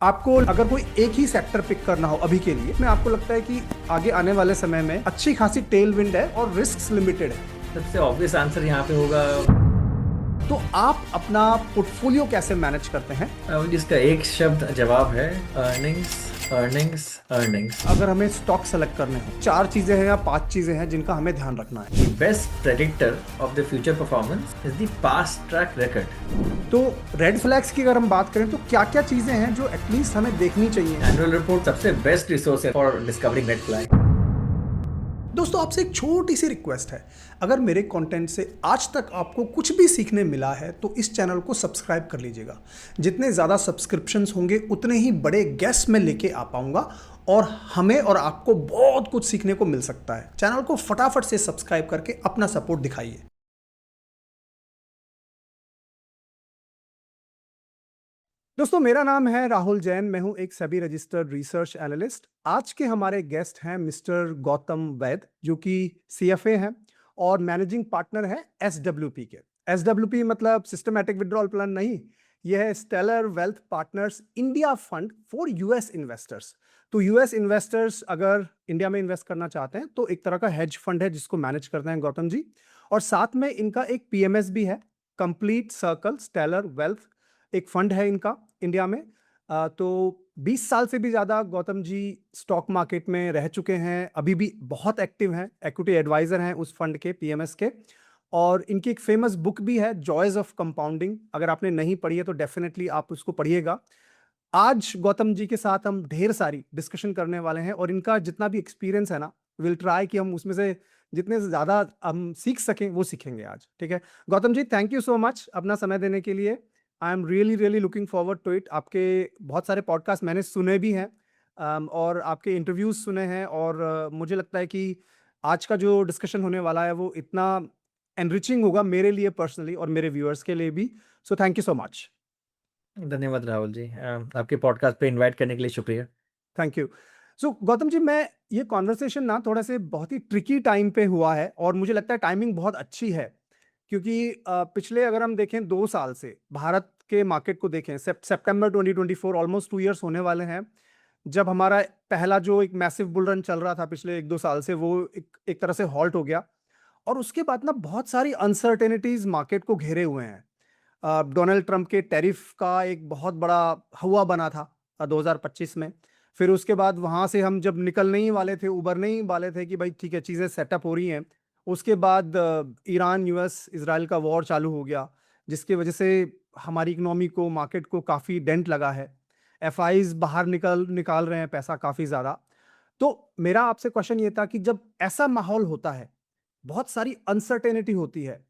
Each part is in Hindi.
आपको अगर कोई एक ही सेक्टर पिक करना हो अभी के लिए, मैं आपको लगता है कि आगे आने वाले समय में अच्छी खासी टेल विंड है और रिस्क लिमिटेड है। सबसे ऑब्वियस आंसर यहाँ पे होगा तो आप अपना पोर्टफोलियो कैसे मैनेज करते हैं? जिसका एक शब्द जवाब है अर्निंग्स अर्निंग्स अर्निंग्स। अगर हमें स्टॉक सेलेक्ट करने हो, 4 चीजें हैं या 5 चीजें हैं जिनका हमें ध्यान रखना है। Best predictor of the future performance is the past track record. तो रेड फ्लैग्स की अगर हम बात करें तो क्या क्या चीजें हैं जो एटलीस्ट हमें देखनी चाहिए? एनुअल रिपोर्ट सबसे बेस्ट रिसोर्स है फॉर डिस्कवरिंग रेड फ्लैग। दोस्तों, आपसे एक छोटी सी रिक्वेस्ट है, अगर मेरे कंटेंट से आज तक आपको कुछ भी सीखने मिला है तो इस चैनल को सब्सक्राइब कर लीजिएगा। जितने ज़्यादा सब्सक्रिप्शंस होंगे उतने ही बड़े गेस्ट मैं लेके आ पाऊंगा और हमें और आपको बहुत कुछ सीखने को मिल सकता है। चैनल को फटाफट से सब्सक्राइब करके अपना सपोर्ट दिखाइए। दोस्तों, मेरा नाम है राहुल जैन, मैं हूं एक सेबी रजिस्टर्ड रिसर्च एनालिस्ट। आज के हमारे गेस्ट हैं मिस्टर गौतम वैद, जो कि सीएफए हैं और मैनेजिंग पार्टनर है एसडब्ल्यूपी के। एसडब्ल्यूपी मतलब सिस्टमैटिक विड्रॉल प्लान नहीं, यह है Stellar Wealth Partners India fund for US investors. तो यूएस इन्वेस्टर्स अगर इंडिया में इन्वेस्ट करना चाहते हैं तो एक तरह का हेज फंड है जिसको मैनेज करते हैं गौतम जी। और साथ में इनका एक पीएमएस भी है, कंप्लीट सर्कल स्टेलर वेल्थ, एक फंड है इनका इंडिया में। तो 20 साल से भी ज़्यादा गौतम जी स्टॉक मार्केट में रह चुके हैं, अभी भी बहुत एक्टिव हैं, इक्विटी एडवाइज़र हैं उस फंड के, पीएमएस के। और इनकी एक फेमस बुक भी है, जॉयज़ ऑफ कंपाउंडिंग। अगर आपने नहीं पढ़ी है तो डेफिनेटली आप उसको पढ़िएगा। आज गौतम जी के साथ हम ढेर सारी डिस्कशन करने वाले हैं और इनका जितना भी एक्सपीरियंस है ना, विल ट्राई कि हम उसमें से जितने से ज़्यादा हम सीख सकें वो सीखेंगे आज। ठीक है Gautam ji, thank you so much अपना समय देने के लिए। I am really really looking forward to it. आपके बहुत सारे पॉडकास्ट मैंने सुने भी हैं, और आपके इंटरव्यूज सुने हैं, और मुझे लगता है कि आज का जो डिस्कशन होने वाला है वो इतना एनरिचिंग होगा मेरे लिए पर्सनली और मेरे व्यूअर्स के लिए भी। So thank you so much. धन्यवाद राहुल जी, आपके पॉडकास्ट पे इनवाइट करने के लिए शुक्रिया। Thank you. So Gautam ji, मैं ये कॉन्वर्सेशन ना थोड़ा से बहुत ही ट्रिकी टाइम पे हुआ है और मुझे लगता है टाइमिंग बहुत अच्छी है, क्योंकि पिछले अगर हम देखें 2 साल से भारत के मार्केट को देखें, सितंबर 2024 ऑलमोस्ट 2 इयर्स होने वाले हैं जब हमारा पहला जो एक मैसिव बुल रन चल रहा था पिछले 1-2 साल से, वो एक तरह से हॉल्ट हो गया। और उसके बाद ना बहुत सारी अनसर्टेनिटीज मार्केट को घेरे हुए हैं। डोनाल्ड ट्रंप के टैरिफ का एक बहुत बड़ा हवा बना था 2025 में। फिर उसके बाद वहाँ से हम जब निकलने ही वाले थे, उबरने ही वाले थे कि भाई ठीक है चीज़ें सेटअप हो रही हैं, उसके बाद ईरान यूएस इसराइल का वॉर चालू हो गया, जिसकी वजह से हमारी इकोनॉमी को, मार्केट को काफ़ी डेंट लगा है। एफआईज बाहर निकाल रहे हैं पैसा काफ़ी ज़्यादा। तो मेरा आपसे क्वेश्चन ये था कि जब ऐसा माहौल होता है, बहुत सारी अनसर्टेनिटी होती है,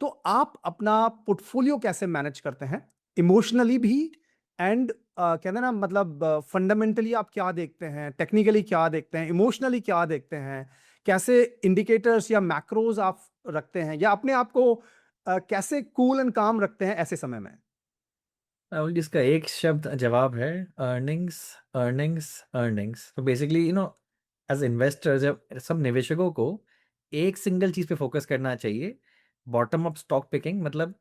तो आप अपना पोर्टफोलियो कैसे मैनेज करते हैं इमोशनली भी? एंड कहते हैं ना, मतलब फंडामेंटली आप क्या देखते हैं, टेक्निकली क्या देखते हैं, इमोशनली क्या देखते हैं, कैसे इंडिकेटर्स या मैक्रोज आप रखते हैं, या अपने आप को कैसे कूल एंड काम रखते हैं ऐसे समय में? राहुल जी, इसका एक शब्द जवाब है अर्निंग्स अर्निंग्स अर्निंग्स। तो बेसिकली एज इन्वेस्टर, जब सब निवेशकों को एक सिंगल चीज़ पे फोकस करना चाहिए, बॉटम अप स्टॉक पिकिंग, मतलब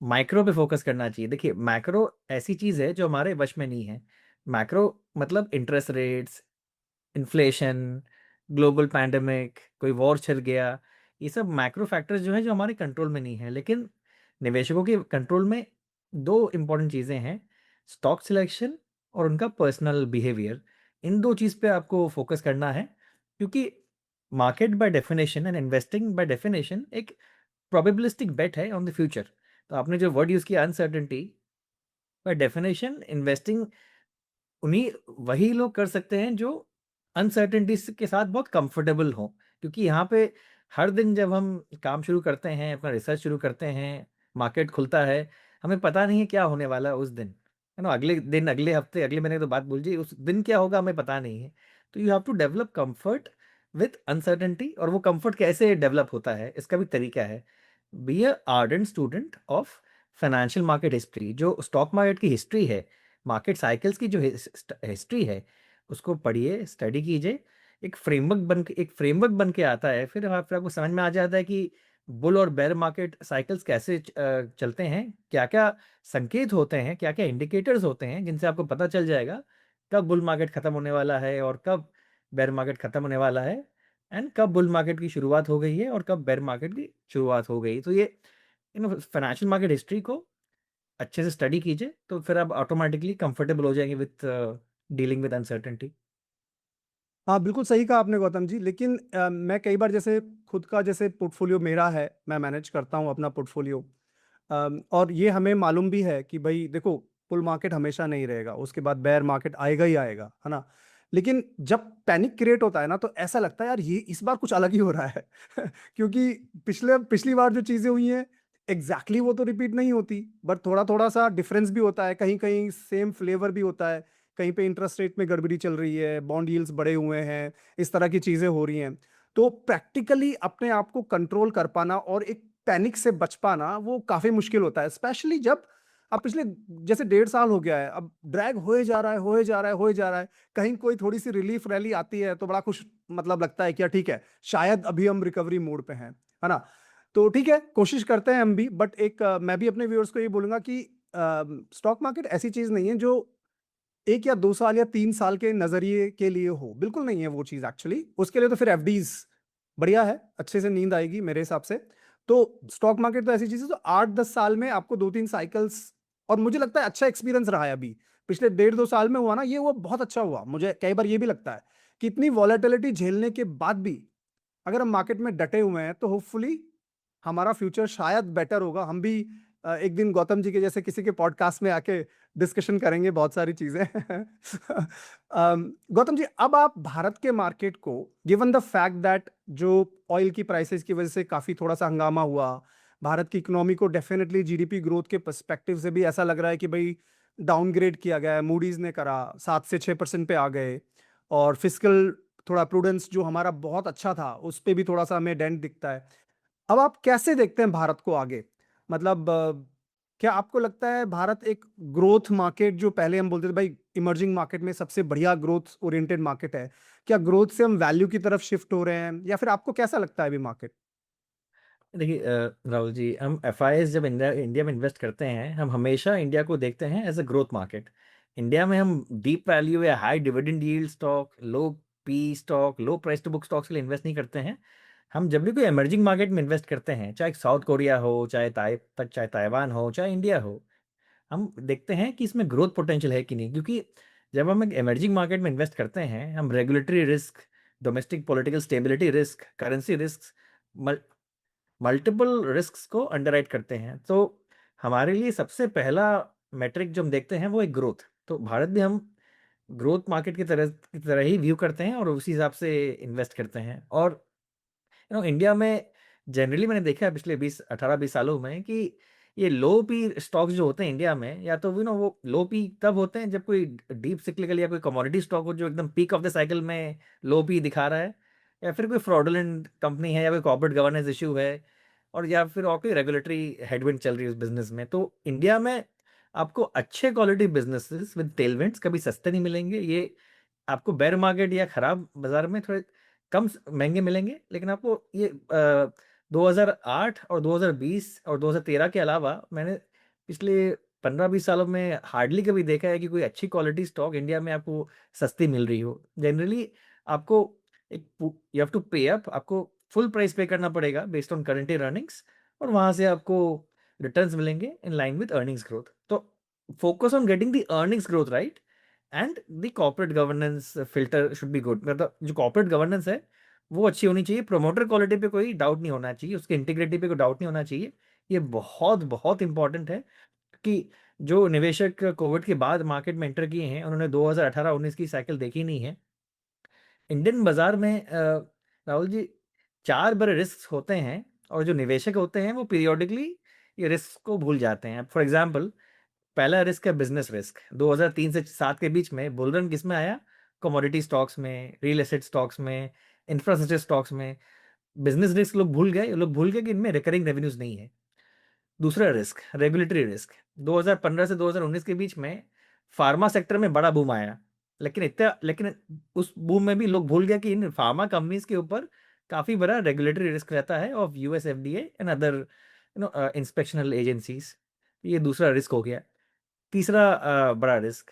माइक्रो पे फोकस करना चाहिए। देखिए, मैक्रो ऐसी चीज़ है जो हमारे वश में नहीं है। मैक्रो मतलब interest rates, inflation, global pandemic, कोई वॉर छिड़ गया, ये सब मैक्रो फैक्टर्स जो हैं जो हमारे कंट्रोल में नहीं है। लेकिन निवेशकों के कंट्रोल में दो इम्पॉर्टेंट चीज़ें हैं, स्टॉक सिलेक्शन और उनका पर्सनल बिहेवियर। इन दो चीज़ पे आपको फोकस करना है, क्योंकि market by definition and investing by definition एक प्रोबेबिलिस्टिक बेट है ऑन द फ्यूचर। तो आपने जो वर्ड यूज़ किया अनसर्टेनिटी, बाय डेफिनेशन इन्वेस्टिंग उन्हीं वही लोग कर सकते हैं जो अनसर्टेनिटीज़ के साथ बहुत कंफर्टेबल हों। क्योंकि यहाँ पे हर दिन जब हम काम शुरू करते हैं, अपना रिसर्च शुरू करते हैं, मार्केट खुलता है, हमें पता नहीं है क्या होने वाला है उस दिन। है ना? अगले दिन, अगले हफ्ते, अगले महीने की तो बात भूलिए, उस दिन क्या होगा हमें पता नहीं है। तो you have to develop comfort with uncertainty, और वो कम्फर्ट कैसे डेवलप होता है, इसका भी तरीका है। Be a ardent student of financial market history. जो स्टॉक मार्केट की हिस्ट्री है, मार्केट साइकिल्स की जो हिस्ट्री है, उसको पढ़िए, स्टडी कीजिए। एक फ्रेमवर्क बन के आता है, फिर आपको समझ में आ जाता है कि बुल और बेयर मार्केट साइकिल्स कैसे चलते हैं, क्या-क्या संकेत होते हैं, क्या-क्या इंडिकेटर्स होते हैं जिनसे आपको पता चल जाएगा कब बुल मार्केट खत्म होने वाला है और कब बेयर मार्केट खत्म होने वाला है, एंड कब बुल मार्केट की शुरुआत हो गई है और कब बेयर मार्केट की शुरुआत हो गई। तो ये फाइनेंशियल मार्केट हिस्ट्री को अच्छे से स्टडी कीजिए, तो फिर आप ऑटोमैटिकली कंफर्टेबल हो जाएंगे विथ डीलिंग विद अनसर्टेनिटी। हाँ, बिल्कुल सही कहा आपने गौतम जी। लेकिन मैं कई बार जैसे खुद का जैसे पोर्टफोलियो मेरा है, मैं मैनेज करता हूँ अपना पोर्टफोलियो। और ये हमें मालूम भी है कि भई देखो, बुल मार्केट हमेशा नहीं रहेगा, उसके बाद बेयर मार्केट आएगा ही आएगा, है ना? लेकिन जब पैनिक क्रिएट होता है ना, तो ऐसा लगता है यार ये इस बार कुछ अलग ही हो रहा है। क्योंकि पिछली बार जो चीज़ें हुई हैं, एग्ज़ैक्टली वो तो रिपीट नहीं होती, बट थोड़ा-थोड़ा सा डिफरेंस भी होता है, कहीं-कहीं सेम फ्लेवर भी होता है, कहीं पे इंटरेस्ट रेट में गड़बड़ी चल रही है, बॉन्ड यील्ड्स बढ़े हुए हैं, इस तरह की चीज़ें हो रही हैं। तो प्रैक्टिकली अपने आप को कंट्रोल कर पाना और एक पैनिक से बच पाना वो काफ़ी मुश्किल होता है, स्पेशली जब अब पिछले जैसे 1.5 साल हो गया है, अब ड्रैग होए जा रहा है, होए जा रहा है, होए जा रहा है। कहीं कोई थोड़ी-सी रिलीफ रैली आती है तो बड़ा खुश मतलब लगता है कि यार ठीक है, शायद अभी हम रिकवरी मोड पे हैं, है ना? तो ठीक है, कोशिश करते हैं हम भी, बट एक मैं भी अपने व्यूअर्स को ये बोलूँगा कि स्टॉक मार्केट ऐसी चीज़ नहीं है जो 1 या 2 साल या 3 साल के नज़रिए के लिए हो, बिल्कुल नहीं है वो चीज़ एक्चुअली। उसके लिए तो फिर एफडीज़ बढ़िया है, अच्छे से नींद आएगी मेरे हिसाब से। तो स्टॉक मार्केट तो ऐसी चीज़ है, तो 8-10 साल में आपको 2-3 साइकिल्स, और मुझे लगता है अच्छा एक्सपीरियंस रहा है अभी। पिछले 1.5-2 साल में हुआ ना, ये हुआ बहुत अच्छा हुआ। मुझे कई बार ये भी लगता है कि इतनी वॉलेटिलिटी झेलने के बाद भी अगर हम मार्केट में डटे हुए हैं, तो होपफुली हमारा फ्यूचर शायद बेटर होगा। हम भी एक दिन गौतम जी के जैसे किसी के पॉडकास्ट में आके डिस्कशन करेंगे बहुत सारी चीज़ें। गौतम जी, अब आप भारत के मार्केट को, गिवन द फैक्ट दैट जो ऑयल की प्राइसेस की वजह से काफ़ी थोड़ा-सा हंगामा हुआ, भारत की इकोनॉमी को डेफिनिटली जीडीपी ग्रोथ के पर्सपेक्टिव से भी ऐसा लग रहा है कि भई डाउनग्रेड किया गया है, मूडीज़ ने करा, 7 से 6% पे आ गए, और फिस्कल थोड़ा प्रूडेंस जो हमारा बहुत अच्छा था, उस पे भी थोड़ा-सा हमें डेंट दिखता है। अब आप कैसे देखते हैं भारत को आगे? मतलब क्या आपको लगता है भारत एक ग्रोथ मार्केट, जो पहले हम बोलते थे भाई इमर्जिंग मार्केट में सबसे बढ़िया ग्रोथ ओरिएंटेड मार्केट है, क्या ग्रोथ से हम वैल्यू की तरफ शिफ्ट हो रहे हैं, या फिर आपको कैसा लगता है अभी मार्केट? देखिए राहुल जी, हम एफआईएस जब इंडिया इंडिया में इन्वेस्ट करते हैं, हम हमेशा इंडिया को देखते हैं as a growth market. India में हम डीप वैल्यू या high dividend yield stock, low P stock, low price to book stocks के लिए इन्वेस्ट नहीं करते हैं। हम जब भी कोई इमर्जिंग मार्केट में इन्वेस्ट करते हैं, चाहे साउथ कोरिया हो, चाहे ताइवान हो, चाहे इंडिया हो, हम देखते हैं कि इसमें ग्रोथ पोटेंशियल है कि नहीं। क्योंकि जब हम एक इमर्जिंग मार्केट में इन्वेस्ट करते हैं, हम regulatory risk, domestic political stability risk, currency risk, multiple risks को अंडरराइट करते हैं। तो हमारे लिए सबसे पहला मेट्रिक जो हम देखते हैं वो है ग्रोथ। तो भारत भी हम ग्रोथ मार्केट की तरह ही व्यू करते हैं और उसी हिसाब से इन्वेस्ट करते हैं। और इंडिया में जनरली मैंने देखा है पिछले 18-20 सालों में कि ये लो पी स्टॉक्स जो होते हैं इंडिया में, या तो वो लो पी तब होते हैं जब कोई डीप सिक्लिकल या कोई कमोडिटी स्टॉक हो जो एकदम पीक ऑफ द साइकिल में लो पी दिखा रहा है, या फिर कोई फ्रॉडुलेंट कंपनी है, या कोई कॉर्पोरेट गवर्नेंस इशू है, और या फिर और कोई रेगुलेटरी हेडविंड चल रही है उस बिजनेस में। तो इंडिया में आपको अच्छे क्वालिटी बिजनेसेस विद टेलविंड्स कभी सस्ते नहीं मिलेंगे। ये आपको बेयर मार्केट या खराब बाजार में थोड़े महंगे मिलेंगे, लेकिन आपको ये 2008 और 2020 और 2013 के अलावा मैंने पिछले 15-20 सालों में हार्डली कभी देखा है कि कोई अच्छी क्वालिटी स्टॉक इंडिया में आपको सस्ती मिल रही हो। जनरली आपको you have to pay up, आपको फुल प्राइस पे करना पड़ेगा based on current year earnings, और वहां से आपको रिटर्न्स मिलेंगे in line with earnings growth. तो focus on getting the earnings growth right, and the corporate governance filter should be good. मतलब जो कॉर्पोरेट गवर्नेंस है वो अच्छी होनी चाहिए, प्रोमोटर क्वालिटी पे कोई डाउट नहीं होना चाहिए, उसके इंटीग्रिटी पे कोई डाउट नहीं होना चाहिए। ये बहुत बहुत इंपॉर्टेंट है कि जो निवेशक कोविड के बाद मार्केट में एंटर किए हैं, उन्होंने 2018-19 की साइकिल देखी नहीं है। इंडियन बाजार में राहुल जी 4 बड़े रिस्क होते हैं, और जो निवेशक होते हैं वो पीरियोडिकली ये रिस्क को भूल जाते हैं। फॉर एग्जाम्पल, पहला रिस्क है बिजनेस रिस्क। 2003 से 7 के बीच में बुल रन किसमें आया? कमोडिटी स्टॉक्स में, रियल एस्टेट स्टॉक्स में, इंफ्रास्ट्रक्चर स्टॉक्स में। बिजनेस रिस्क लोग भूल गए कि इनमें रिकरिंग रेवेन्यूज नहीं है। दूसरा रिस्क रेगुलेटरी रिस्क। 2015 से 2019 के बीच में फार्मा सेक्टर में बड़ा बूम आया, लेकिन उस बूम में भी लोग भूल गए कि इन फार्मा कंपनीज के ऊपर काफ़ी बड़ा रेगुलेटरी रिस्क रहता है of US FDA and other inspectional agencies. ये दूसरा रिस्क हो गया। तीसरा बड़ा रिस्क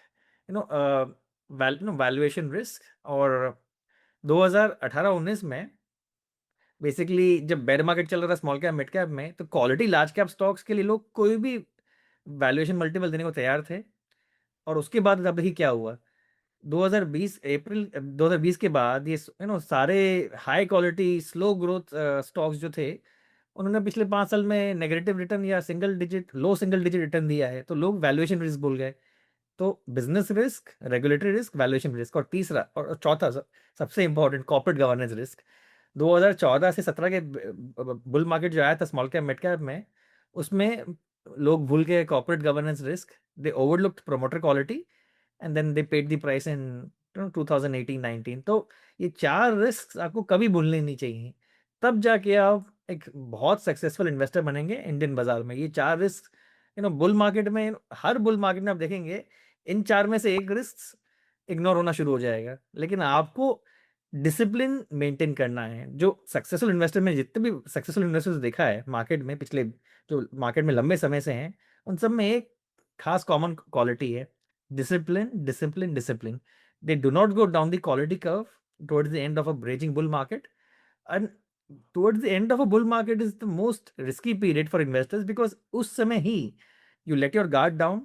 वैल्यूएशन रिस्क। और 2018-19 में बेसिकली जब बेयर मार्केट चल रहा था स्मॉल कैप मिड कैप में, तो क्वालिटी लार्ज कैप स्टॉक्स के लिए लोग कोई भी वैल्यूएशन मल्टीपल देने को तैयार थे। और उसके बाद अब देखिए क्या हुआ। 2020 अप्रैल 2020 के बाद ये सारे high quality slow growth stocks जो थे, उन्होंने पिछले 5 साल में नेगेटिव रिटर्न या लो सिंगल डिजिट रिटर्न दिया है। तो लोग वैल्यूएशन रिस्क भूल गए। तो business risk, regulatory risk, valuation risk, और तीसरा और चौथा सबसे इंपॉर्टेंट कॉर्पोरेट गवर्नेंस रिस्क। 2014 से 17 के बुल मार्केट जो आया था स्मॉल कैप मिड कैप में, उसमें लोग भूल गए corporate governance risk. They overlooked promoter quality and then they paid the price in 2018-19। तो ये 4 रिस्क आपको कभी भूलने नहीं चाहिए, तब जाके आप एक बहुत सक्सेसफुल इन्वेस्टर बनेंगे इंडियन बाजार में। ये 4 रिस्क बुल मार्केट में, हर बुल मार्केट में आप देखेंगे इन 4 में से एक रिस्क इग्नोर होना शुरू हो जाएगा। लेकिन आपको डिसिप्लिन मेंटेन करना है। जो सक्सेसफुल इन्वेस्टर में जितने भी सक्सेसफुल इन्वेस्टर्स देखा है मार्केट में, पिछले जो मार्केट में लंबे समय से हैं, उन सब में एक खास कॉमन क्वालिटी है, discipline discipline discipline. They do not go down the quality curve towards the end of a raging bull market. And towards the end of a bull market is the most risky period for investors, because उस समय ही you let your guard down,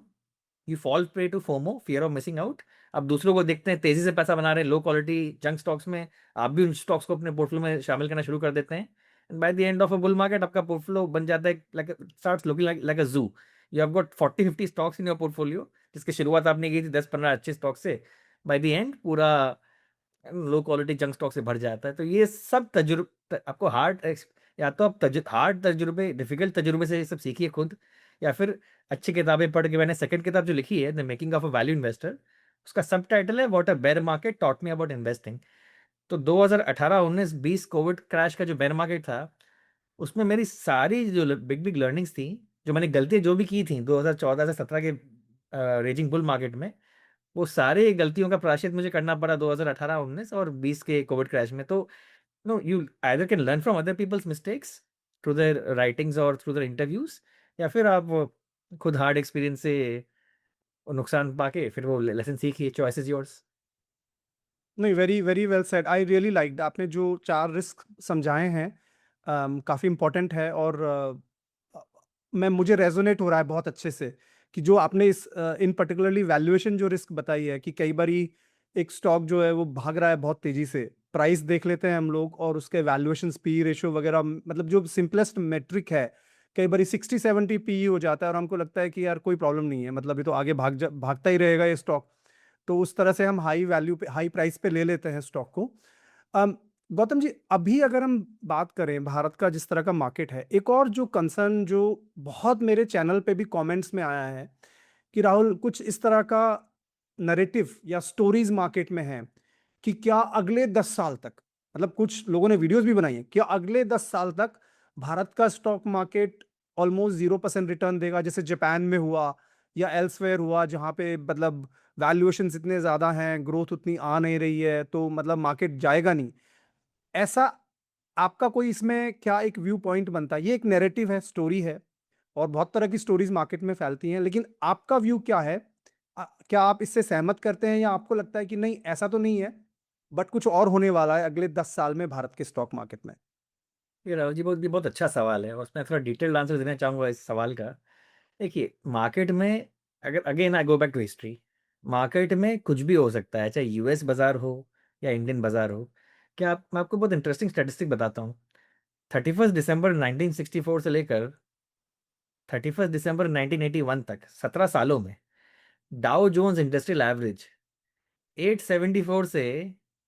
you fall prey to FOMO, fear of missing out। अब दूसरों को देखते हैं तेजी से पैसा बना रहे हैं लो क्वालिटी जंक स्टॉक्स में, आप भी उन स्टॉक्स को अपने पोर्टफोलियो में शामिल करना शुरू कर देते हैं। And by the end of a bull market आपका पोर्टफोलियो बन जाता है like starts looking like a zoo. You have got 40-50 stocks in your portfolio, जिसकी शुरुआत आपने की थी 10-15 अच्छे स्टॉक से। बाय द एंड पूरा लो क्वालिटी जंक स्टॉक से भर जाता है। तो ये सब आपको या तो आप हार्ड तजुर्बे, डिफिकल्ट तजुर्बे से ये सब सीखिए खुद, या फिर अच्छी किताबें पढ़ के। मैंने सेकंड किताब जो लिखी है the making of a value investor, उसका सब टाइटल है what a bear market taught me about investing. तो 2018-19-20 कोविड क्रैश का जो बेयर मार्केट था, उसमें मेरी सारी जो बिग बिग लर्निंग्स थी, जो मैंने गलतियां जो भी की थी 2014 से 17 के रेजिंग बुल मार्केट में, वो सारे गलतियों का प्रायश्चित मुझे करना पड़ा 2018-19 और 20 के कोविड क्रैश में। तो no, you either can learn from other peoples mistakes through their writings और थ्रू देयर इंटरव्यूज, या फिर आप खुद हार्ड एक्सपीरियंस से नुकसान पाके फिर वो लेसन सीखिए। Choice is yours. नहीं, very very well said. I really liked आपने जो 4 रिस्क समझाए हैं, काफ़ी इम्पोर्टेंट है। और मैं मुझे रेजोनेट हो रहा है बहुत अच्छे से कि जो आपने इस इन पर्टिकुलरली वैल्यूएशन जो रिस्क बताई है कि कई बारी एक स्टॉक जो है वो भाग रहा है बहुत तेजी से, प्राइस देख लेते हैं हम लोग और उसके वैल्यूएशन पी रेशियो वगैरह, मतलब जो सिंपलेस्ट मेट्रिक है, कई बारी 60-70 पी हो जाता है और हमको लगता है कि यार कोई प्रॉब्लम नहीं है, मतलब ये तो आगे भागता ही रहेगा ये स्टॉक। तो उस तरह से हम हाई वैल्यू पे, हाई प्राइस पे ले लेते हैं स्टॉक को। अम, गौतम जी, अभी अगर हम बात करें भारत का जिस तरह का मार्केट है, एक और जो कंसर्न जो बहुत मेरे चैनल पे भी कमेंट्स में आया है कि राहुल, कुछ इस तरह का नैरेटिव या स्टोरीज मार्केट में है कि क्या अगले 10 साल तक, मतलब कुछ लोगों ने वीडियोस भी बनाई है, क्या अगले 10 साल तक भारत का स्टॉक मार्केट ऑलमोस्ट 0% रिटर्न देगा, जैसे जापान में हुआ या एल्सवेयर हुआ, जहां पे मतलब वैल्यूएशंस इतने ज्यादा हैं, ग्रोथ उतनी आ नहीं रही है, तो मतलब मार्केट जाएगा नहीं। ऐसा आपका कोई इसमें क्या एक व्यू पॉइंट बनता है? ये एक नैरेटिव है, स्टोरी है, और बहुत तरह की स्टोरीज मार्केट में फैलती हैं, लेकिन आपका व्यू क्या है? क्या आप इससे सहमत करते हैं या आपको लगता है कि नहीं, ऐसा तो नहीं है, बट कुछ और होने वाला है अगले 10 साल में भारत के स्टॉक मार्केट में? ये राहुल जी बहुत बहुत अच्छा सवाल है, और उसमें थोड़ा डिटेल्ड आंसर देना चाहूँगा इस सवाल का। देखिए मार्केट में, अगर again I go back to history, market में कुछ भी हो सकता है, चाहे यूएस बाजार हो या इंडियन बाजार हो। मैं आपको बहुत इंटरेस्टिंग स्टैटिस्टिक बताता हूँ। 31 दिसंबर 1964 से लेकर 31 दिसंबर 1981 तक 17 सालों में डाउ जोन्स इंडस्ट्रियल एवरेज 874 से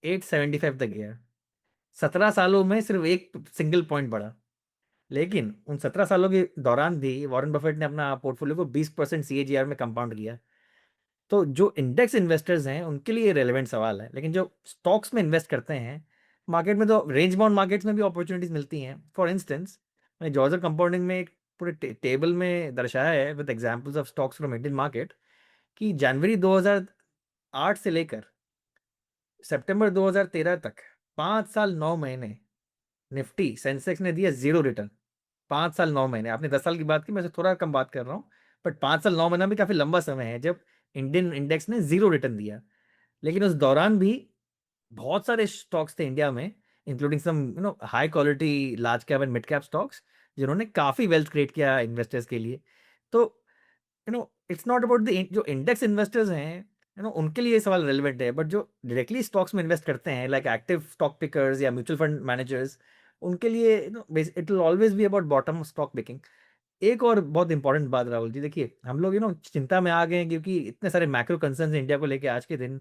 875 तक गया। 17 सालों में सिर्फ एक सिंगल पॉइंट बढ़ा। लेकिन उन 17 सालों के दौरान भी वॉरेन बफेट ने अपना पोर्टफोलियो को 20% सीएजीआर में कंपाउंड किया। तो जो इंडेक्स इन्वेस्टर्स हैं उनके लिए रेलेवेंट सवाल है, लेकिन जो स्टॉक्स में इन्वेस्ट करते हैं मार्केट में, तो रेंज बाउंड मार्केट्स में भी अपॉर्चुनिटीज मिलती हैं। फॉर इंस्टेंस, मैंने जॉर्जर कंपाउंडिंग में एक पूरे टेबल में दर्शाया है with examples of stocks from Indian market कि जनवरी 2008 से लेकर सितंबर 2013 तक 5 साल 9 महीने निफ्टी सेंसेक्स ने दिया जीरो रिटर्न 5 साल 9 महीने। आपने 10 साल की बात की, मैं से थोड़ा कम बात कर रहा हूँ, बट 5 साल 9 महीना भी काफी लंबा समय है जब इंडियन इंडेक्स ने जीरो रिटर्न दिया। लेकिन उस दौरान भी बहुत सारे स्टॉक्स थे इंडिया में, including some high quality large cap and mid cap stocks, जिन्होंने काफी वेल्थ क्रिएट किया इन्वेस्टर्स के लिए। तो इट्स नॉट अबाउट द जो इंडेक्स इन्वेस्टर्स हैं, उनके लिए ये सवाल रेलिवेंट है, बट जो डायरेक्टली स्टॉक्स में इन्वेस्ट करते हैं लाइक एक्टिव स्टॉक पिकर्स या म्यूचुअल फंड मैनेजर्स, उनके लिए it will always be about bottom stock picking. एक और बहुत इंपॉर्टेंट बात राहुल जी, देखिए हम लोग चिंता में आ गए हैं क्योंकि इतने सारे मैक्रो कंसर्न्स इंडिया को लेके आज के दिन।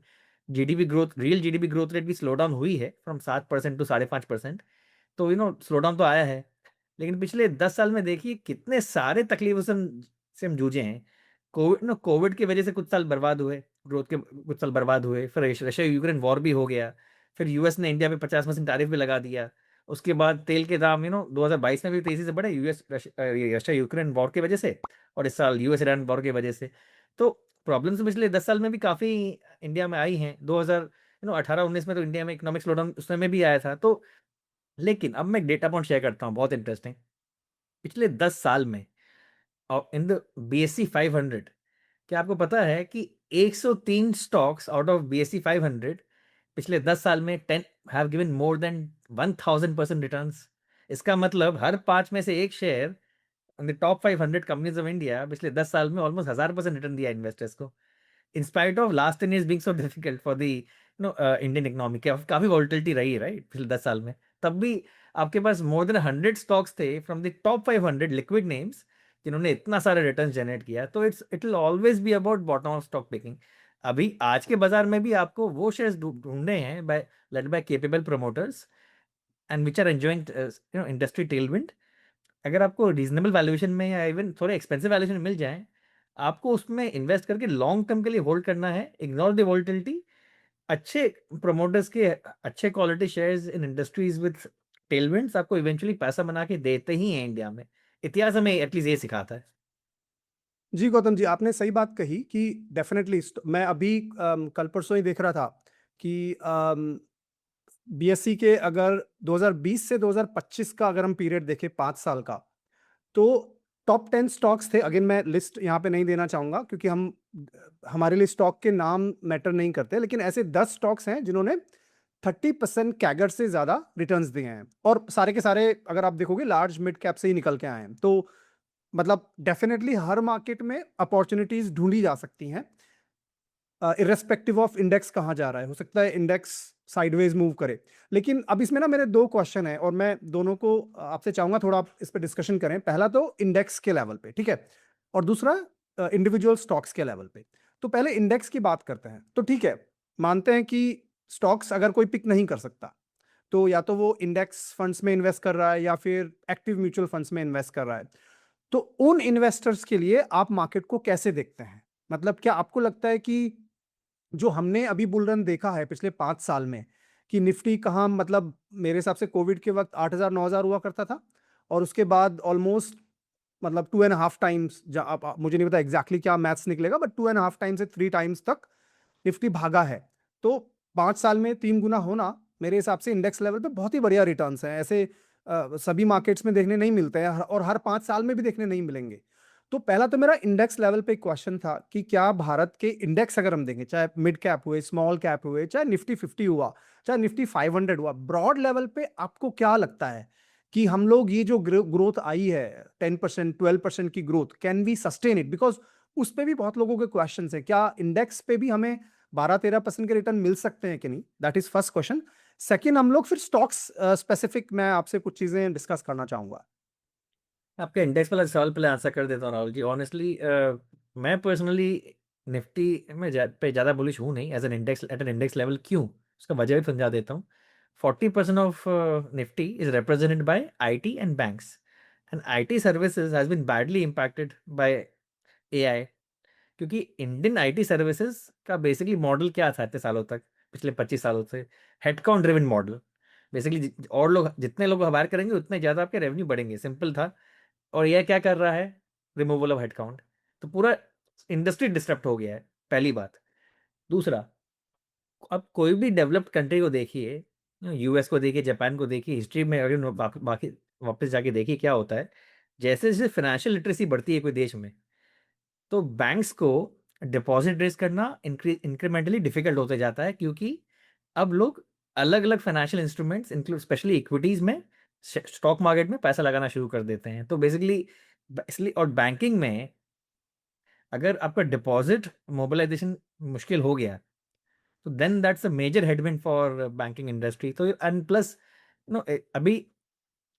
GDP growth, real GDP growth rate भी स्लो डाउन हुई है फ्रॉम 7% टू 5.5%। तो स्लो डाउन तो आया है, लेकिन पिछले 10 साल में देखिए कितने सारे तकलीफों से हम जूझे हैं। कोविड की वजह से कुछ साल बर्बाद हुए, ग्रोथ के कुछ साल बर्बाद हुए, फिर रशिया यूक्रेन वॉर भी हो गया, फिर यूएस ने इंडिया पे 50% टैरिफ भी लगा दिया। उसके बाद तेल के दाम 2022 में भी तेजी से बढ़े, यूएस रशिया यूक्रेन वॉर की वजह से, और इस साल यूएस ईरान वॉर की वजह से। तो प्रॉब्लम्स पिछले 10 साल में भी काफ़ी इंडिया में आई हैं। 2000 18-19 में तो इंडिया में इकोनॉमिक स्लोडाउन उस समय भी आया था। तो लेकिन अब मैं एक डेटा पॉइंट शेयर करता हूँ, बहुत इंटरेस्टिंग। पिछले 10 साल में और इन द BSE 500, क्या आपको पता है कि 103 स्टॉक्स आउट ऑफ BSE 500 पिछले 10 साल में 10 have given more than 1000% returns. इसका मतलब हर 5 में से एक share in the top 500 companies of India पिछले 10 साल में ऑलमोस्ट 1000% रिटर्न दिया इन्वेस्टर्स को, in spite of last 10 years being so difficult for the Indian economy. काफी वॉलिटिलिटी रही है राइट पिछले 10 साल में, तब भी आपके पास मोर देन 100 स्टॉक्स थे from the top 500 liquid names जिन्होंने इतना सारा रिटर्न जनरेट किया। तो it will always be about bottom of stock picking. अभी आज के बाजार में भी आपको वो शेयर्स ढूंढने हैं buy led by capable promoters and which are enjoying industry tailwind. अगर आपको रीजनेबल वैल्यूएशन में या इवन थोड़े एक्सपेंसिव वैल्यूएशन मिल जाए, आपको उसमें इन्वेस्ट करके लॉन्ग टर्म के लिए होल्ड करना है, इग्नोर द वोलेटिलिटी। अच्छे प्रमोटर्स के अच्छे quality shares in industries with tailwinds आपको इवेंचुअली पैसा बना के देते ही हैं इंडिया में। इतिहास हमें एटलीस्ट ये सिखाता है। जी गौतम जी, आपने सही बात कही कि डेफिनेटली मैं अभी कल परसों ही देख रहा था कि बीएसई के अगर 2020 से 2025 का अगर हम पीरियड देखें 5 साल का, तो टॉप 10 स्टॉक्स थे। अगेन मैं लिस्ट यहाँ पे नहीं देना चाहूंगा क्योंकि हमारे लिए स्टॉक के नाम मैटर नहीं करते, लेकिन ऐसे 10 स्टॉक्स हैं जिन्होंने 30% कैगर से ज्यादा रिटर्न्स दिए हैं, और सारे के सारे अगर आप देखोगे लार्ज मिड कैप से ही निकल के आए हैं। तो मतलब डेफिनेटली हर मार्केट में अपॉर्चुनिटीज ढूंढी जा सकती हैं, इरेस्पेक्टिव ऑफ इंडेक्स कहाँ जा रहा है। हो सकता है इंडेक्स साइडवेज मूव करे। लेकिन अब इसमें ना मेरे दो क्वेश्चन है और मैं दोनों को आपसे चाहूंगा थोड़ा आप इस पर डिस्कशन करें। पहला तो इंडेक्स के लेवल पे, ठीक है, और दूसरा इंडिविजुअल स्टॉक्स के लेवल पे। तो पहले इंडेक्स की बात करते हैं। तो ठीक है, मानते हैं कि स्टॉक्स अगर कोई पिक नहीं कर सकता, तो या तो वो इंडेक्स फंड्स में इन्वेस्ट कर रहा है या फिर एक्टिव म्यूचुअल फंड्स में इन्वेस्ट कर रहा है। तो उन इन्वेस्टर्स के लिए आप मार्केट को कैसे देखते हैं? मतलब क्या आपको लगता है कि जो हमने अभी बुल रन देखा है पिछले 5 साल में, कि निफ्टी कहाँ, मतलब मेरे हिसाब से कोविड के वक्त 8,000 9,000 हुआ करता था, और उसके बाद ऑलमोस्ट मतलब 2.5 टाइम्स, मुझे नहीं पता एग्जैक्टली क्या मैथ्स निकलेगा, बट 2.5 टाइम्स से 3 टाइम्स तक निफ्टी भागा है। तो 5 साल में 3 गुना होना मेरे हिसाब से इंडेक्स लेवल पे बहुत ही बढ़िया रिटर्न्स हैं। ऐसे सभी मार्केट्स में देखने नहीं मिलते हैं, और हर 5 साल में भी देखने नहीं मिलेंगे। तो पहला तो मेरा इंडेक्स लेवल पे क्वेश्चन था कि क्या भारत के इंडेक्स अगर हम देखें, चाहे मिड कैप हुए, स्मॉल कैप हुए, चाहे निफ्टी 50 हुआ, चाहे निफ्टी 500 हुआ, ब्रॉड लेवल पे आपको क्या लगता है कि हम लोग ये जो ग्रोथ आई है 10% 12% की growth, can we sustain it? Because उस पे भी बहुत लोगों के क्वेश्चन है, क्या इंडेक्स पे भी हमें 12-13% के रिटर्न मिल सकते हैं कि नहीं? That is first question. Second, हम लोग फिर स्टॉक्स स्पेसिफिक मैं आपसे कुछ चीजें डिस्कस करना चाहूंगा। आपके इंडेक्स वाला सवाल पहले आंसर कर देता हूँ राहुल जी। ऑनेस्टली मैं पर्सनली निफ्टी में पे ज़्यादा बुलिश हूँ नहीं as an index at an index level. क्यों? उसका वजह भी समझा देता हूँ। 40% of Nifty is represented by IT and banks, and IT services has been badly impacted by AI। क्योंकि इंडियन IT सर्विसेज का बेसिकली मॉडल क्या था इतने सालों तक, पिछले 25 सालों से? Headcount driven model. बेसिकली और लोग, जितने लोग हायर करेंगे उतने ज़्यादा आपके रेवेन्यू बढ़ेंगे, सिंपल था। और ये क्या कर रहा है? Removal of headcount. तो पूरा इंडस्ट्री डिस्टर्ब हो गया है, पहली बात। दूसरा, अब कोई भी डेवलप्ड कंट्री को देखिए, यूएस को देखिए, जापान को देखिए, हिस्ट्री में अगर बाकी वापस जाके देखिए क्या होता है। जैसे जैसे फाइनेंशियल लिटरेसी बढ़ती है कोई देश में, तो बैंक्स को डिपॉजिट रेज करना इंक्रीमेंटली डिफिकल्ट होते जाता है, क्योंकि अब लोग अलग अलग financial instruments include specially equities में, स्टॉक मार्केट में पैसा लगाना शुरू कर देते हैं। तो बेसिकली इसलिए, और बैंकिंग में अगर आपका डिपॉजिट मोबिलाइजेशन मुश्किल हो गया, तो then that's a major headwind for banking industry. तो एंड प्लस अभी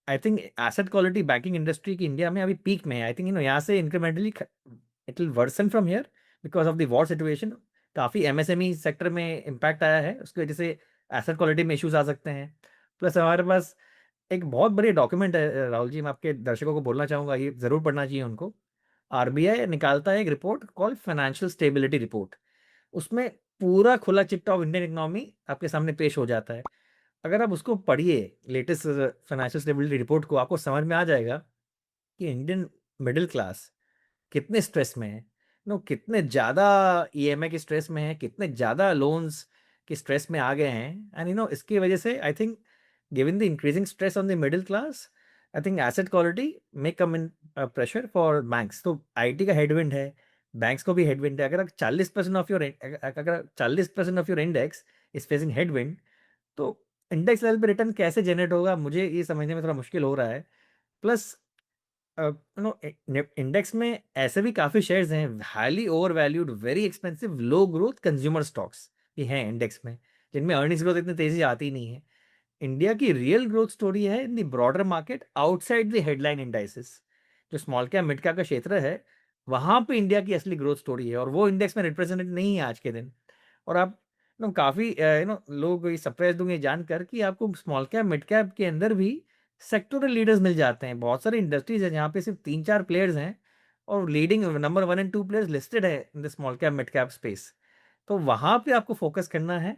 I think asset quality banking industry की इंडिया में अभी पीक में है। आई थिंक यहाँ से incrementally it will worsen from here because of the war situation. काफ़ी एमएसएमई सेक्टर में इम्पैक्ट आया है, उसकी वजह से एसेट क्वालिटी में इश्यूज आ सकते हैं। प्लस हमारे पास एक बहुत बढ़िया डॉक्यूमेंट है राहुल जी, मैं आपके दर्शकों को बोलना चाहूँगा, ये ज़रूर पढ़ना चाहिए उनको। आरबीआई निकालता है एक report called financial stability report. उसमें पूरा खुला चिट्ठा ऑफ इंडियन इकोनॉमी आपके सामने पेश हो जाता है। अगर आप उसको पढ़िए, लेटेस्ट फाइनेंशियल स्टेबिलिटी रिपोर्ट को, आपको समझ में आ जाएगा कि इंडियन मिडिल क्लास कितने स्ट्रेस में है, कितने ज़्यादा ईएमआई के स्ट्रेस में है, कितने ज़्यादा लोन्स के स्ट्रेस में आ गए हैं। एंड इसकी वजह से I think given the increasing stress on the middle class, I think asset quality may come in pressure for banks. तो आईटी का हेडविंड है, बैंक्स को भी हेडविंड है। अगर 40% ऑफ योर, अगर 40% of your index is facing headwind, तो इंडेक्स लेवल पे रिटर्न कैसे जनरेट होगा, मुझे ये समझने में थोड़ा मुश्किल हो रहा है। प्लस इंडेक्स में ऐसे भी काफ़ी शेयर्स हैं, highly overvalued, very expensive, low growth consumer stocks ये हैं इंडेक्स में, जिनमें अर्निंग्स ग्रोथ इतनी तेजी आती नहीं है। इंडिया की रियल ग्रोथ स्टोरी है in the broader market outside the headline indices. जो स्मॉल कैप मिड कैप का क्षेत्र है, वहां पे इंडिया की असली ग्रोथ स्टोरी है, और वो इंडेक्स में रिप्रेजेंटेड नहीं है आज के दिन। और आप काफ़ी लोग सरप्राइज होंगे जानकर कि आपको स्मॉल कैप मिड कैप के अंदर भी सेक्टोरल लीडर्स मिल जाते हैं। बहुत सारे इंडस्ट्रीज हैं जहाँ पे सिर्फ 3-4 प्लेयर्स हैं, और leading number 1 and 2 players listed है in the small cap mid cap space. तो वहां पे आपको फोकस करना है,